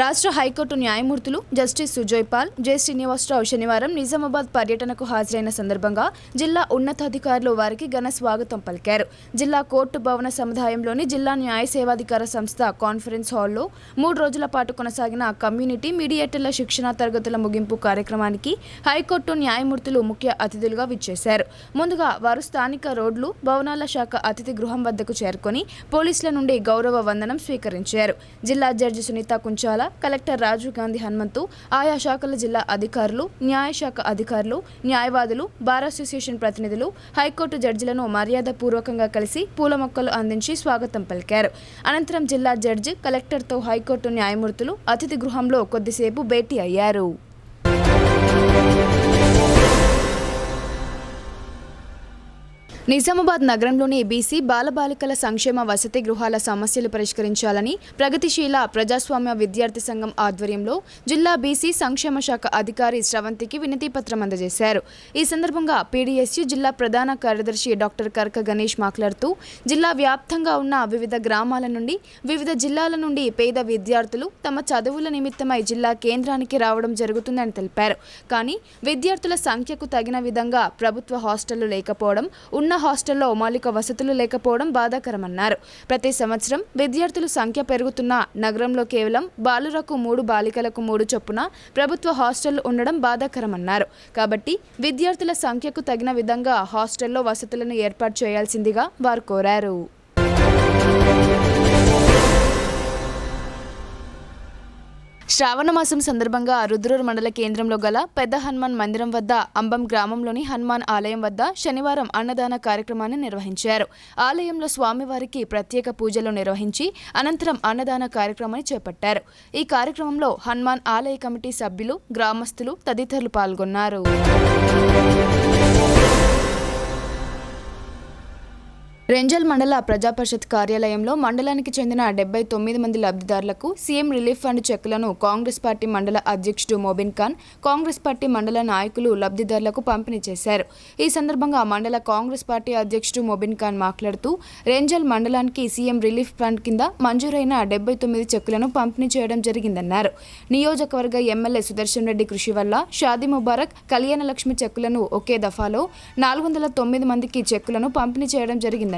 రాష్ట్ర హైకోర్టు న్యాయమూర్తులు జస్టిస్ సుజయ్ పాల్, జె శ్రీనివాసరావు శనివారం నిజామాబాద్ పర్యటనకు హాజరైన సందర్భంగా జిల్లా ఉన్నతాధికారులు వారికి ఘన స్వాగతం పలికారు. జిల్లా కోర్టు భవన సముదాయంలోని జిల్లా న్యాయ సేవాధికార సంస్థ కాన్ఫరెన్స్ హాల్లో 3 రోజుల పాటు కొనసాగిన కమ్యూనిటీ మీడియేటర్ల శిక్షణా తరగతుల ముగింపు కార్యక్రమానికి హైకోర్టు న్యాయమూర్తులు ముఖ్య అతిథులుగా విచ్చేశారు. ముందుగా వారు స్థానిక రోడ్లు, భవనాల శాఖ అతిథి గృహం వద్దకు చేరుకొని పోలీసుల నుండి గౌరవ వందనం స్వీకరించారు. జిల్లా జడ్జి సునీత కుంచాల, కలెక్టర్ రాజీవ్ గాంధీ హనుమంతు, ఆయా శాఖల జిల్లా అధికారులు, న్యాయశాఖ అధికారులు, న్యాయవాదులు, బార్ అసోసియేషన్ ప్రతినిధులు, హైకోర్టు జడ్జిలను మర్యాదపూర్వకంగా కలిసి పూల మొక్కలు అందించి స్వాగతం పలికారు. అనంతరం జిల్లా జడ్జి కలెక్టర్తో హైకోర్టు న్యాయమూర్తులు అతిథి గృహంలో కొద్దిసేపు భేటీ అయ్యారు. నిజామాబాద్ నగరంలోని బీసీ బాలబాలికల సంక్షేమ వసతి గృహాల సమస్యలు పరిష్కరించాలని ప్రగతిశీల ప్రజాస్వామ్య విద్యార్థి సంఘం ఆధ్వర్యంలో జిల్లా బీసీ సంక్షేమ శాఖ అధికారి స్రవంతికి వినతి పత్రం అందజేశారు. ఈ సందర్భంగా పీడీఎస్యు జిల్లా ప్రధాన కార్యదర్శి డాక్టర్ కర్క గణేష్ మాట్లాడుతూ జిల్లా వ్యాప్తంగా ఉన్న వివిధ గ్రామాల నుండి, వివిధ జిల్లాల నుండి పేద విద్యార్థులు తమ చదువుల నిమిత్తమై జిల్లా కేంద్రానికి రావడం జరుగుతుందని తెలిపారు. కానీ విద్యార్థుల సంఖ్యకు తగిన విధంగా ప్రభుత్వ హాస్టళ్లు లేకపోవడం, ఉన్న హాస్టల్లో మౌలిక వసతులు లేకపోవడం బాధాకరమన్నారు. ప్రతి సంవత్సరం విద్యార్థుల సంఖ్య పెరుగుతున్నా నగరంలో కేవలం బాలురకు 3, బాలికలకు 3 చొప్పున ప్రభుత్వ హాస్టళ్లు ఉండడం బాధాకరమన్నారు. కాబట్టి విద్యార్థుల సంఖ్యకు తగిన విధంగా హాస్టల్లో వసతులను ఏర్పాటు చేయాల్సిందిగా వారు కోరారు. శ్రావణ మాసం సందర్భంగా రుద్రూరు మండల కేంద్రంలో గల పెద్ద హనుమాన్ మందిరం వద్ద అంబం గ్రామంలోని హనుమాన్ ఆలయం వద్ద శనివారం అన్నదాన కార్యక్రమాన్ని నిర్వహించారు. ఆలయంలో స్వామివారికి ప్రత్యేక పూజలు నిర్వహించి అనంతరం అన్నదాన కార్యక్రమాన్ని చేపట్టారు. ఈ కార్యక్రమంలో హనుమాన్ ఆలయ కమిటీ సభ్యులు, గ్రామస్తులు తదితరులు పాల్గొన్నారు. రెంజల్ మండల ప్రజాపరిషత్ కార్యాలయంలో మండలానికి చెందిన 79 మంది లబ్ధిదారులకు సీఎం రిలీఫ్ ఫండ్ చెక్కులను కాంగ్రెస్ పార్టీ మండల అధ్యక్షుడు మోబిన్ ఖాన్, కాంగ్రెస్ పార్టీ మండల నాయకులు లబ్ధిదారులకు పంపిణీ చేశారు. ఈ సందర్భంగా మండల కాంగ్రెస్ పార్టీ అధ్యక్షుడు మోబిన్ ఖాన్ మాట్లాడుతూ రెంజల్ మండలానికి సీఎం రిలీఫ్ ఫండ్ కింద మంజూరైన 79 చెక్కులను పంపిణీ చేయడం జరిగిందన్నారు. నియోజకవర్గ ఎమ్మెల్యే సుదర్శన్ రెడ్డి కృషి వల్ల షాదీ ముబారక్, కళ్యాణ లక్ష్మి చెక్కులను ఒకే దఫాలో 409 మందికి చెక్కులను పంపిణీ చేయడం జరిగింది.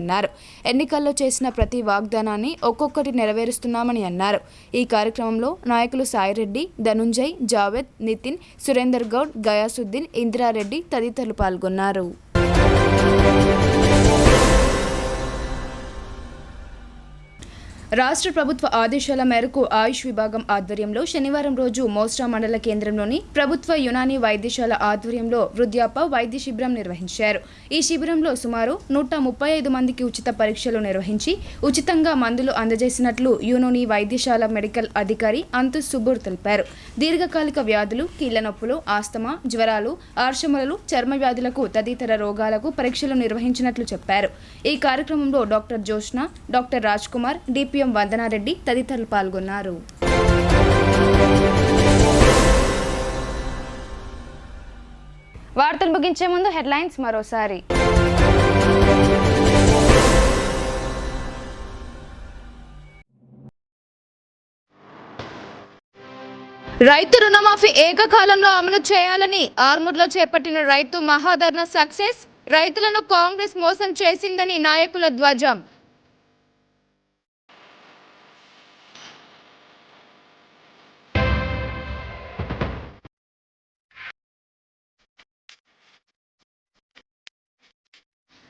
ఎన్నికల్లో చేసిన ప్రతి వాగ్దానాన్ని ఒక్కొక్కటి నెరవేరుస్తున్నామని అన్నారు. ఈ కార్యక్రమంలో నాయకులు సాయిరెడ్డి, ధనుంజయ్, జావేద్, నితిన్, సురేందర్ గౌడ్, గయాసుద్దీన్, ఇందిరారెడ్డి తదితరులు పాల్గొన్నారు. రాష్ట్ర ప్రభుత్వ ఆదేశాల మేరకు ఆయుష్ విభాగం ఆధ్వర్యంలో శనివారం రోజు మోస్రా మండల కేంద్రంలోని ప్రభుత్వ యునానీ వైద్యశాల ఆధ్వర్యంలో వృద్ధాప్య వైద్య శిబిరం నిర్వహించారు. ఈ శిబిరంలో సుమారు 135 మందికి ఉచిత పరీక్షలు నిర్వహించి ఉచితంగా మందులు అందజేసినట్లు యునానీ వైద్యశాల మెడికల్ అధికారి అంతుష్ సుబ్బూర్ తెలిపారు. దీర్ఘకాలిక వ్యాధులు, కీళ్ల నొప్పులు, ఆస్తమా, జ్వరాలు, ఆర్షములు, చర్మ వ్యాధులకు తదితర రోగాలకు పరీక్షలు నిర్వహించినట్లు చెప్పారు. ఈ కార్యక్రమంలో doctor Joshna, doctor Raj Kumar, DPM Vandana Reddy తదితరులు పాల్గొన్నారు. వార్తలు ముగించే ముందు హెడ్లైన్స్ మరోసారి. రైతు రుణమాఫీ ఏకకాలంలో అమలు చేయాలని ఆర్మూర్లో చేపట్టిన రైతు మహాధర్నా సక్సెస్. రైతులను కాంగ్రెస్ మోసం చేసిందని నాయకుల ధ్వజం.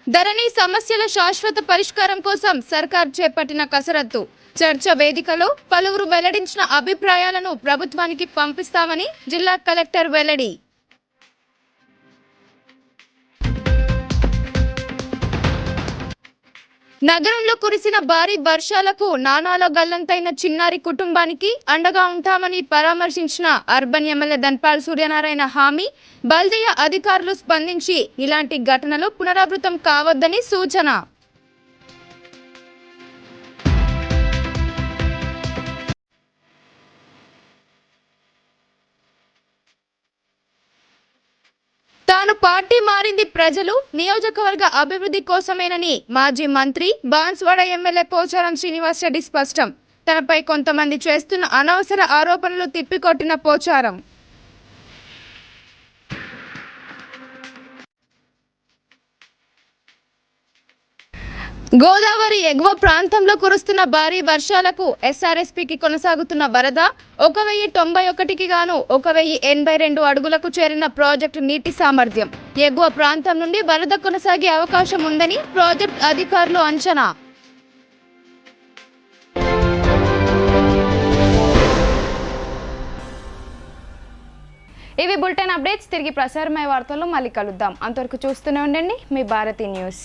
ధరణి సమస్యల శాశ్వత పరిష్కారం కోసం సర్కార్ చేపట్టిన కసరత్తు. చర్చ వేదికలో పలువురు వెల్లడించిన అభిప్రాయాలను ప్రభుత్వానికి పంపిస్తామని జిల్లా కలెక్టర్ వెల్లడి. నగరంలో కురిసిన భారీ వర్షాలకు నానాలో గల్లంతైన చిన్నారి కుటుంబానికి అండగా ఉంటామని పరామర్శించిన అర్బన్ ఎమ్మెల్యే ధన్పాల్ సూర్యనారాయణ హామీ. బల్దియా అధికారులు స్పందించి ఇలాంటి ఘటనలు పునరావృతం కావద్దని సూచన. తాను పార్టీ మారింది ప్రజలు, నియోజకవర్గ అభివృద్ధి కోసమేనని మాజీ మంత్రి బాన్స్వాడ ఎమ్మెల్యే పోచారం శ్రీనివాస్ రెడ్డి స్పష్టం. తనపై కొంతమంది చేస్తున్న అనవసర ఆరోపణలు తిప్పికొట్టిన పోచారం. గోదావరి ఎగువ ప్రాంతంలో కురుస్తున్న భారీ వర్షాలకు ఎస్ఆర్ఎస్పీకి కొనసాగుతున్న వరద. 1091కి గాను 1082 అడుగులకు చేరిన ప్రాజెక్టు నీటి సామర్థ్యం. ఎగువ ప్రాంతం నుండి వరద కొనసాగే అవకాశం ఉందని ప్రాజెక్టు అధికారులు అంచనా. ఇవి బులెటిన్ అప్డేట్స్. తిరిగి ప్రసారమయ్యే వార్తల్లో మళ్ళీ కలుద్దాం. అంతవరకు చూస్తూనే ఉండండి మీ భారతి న్యూస్.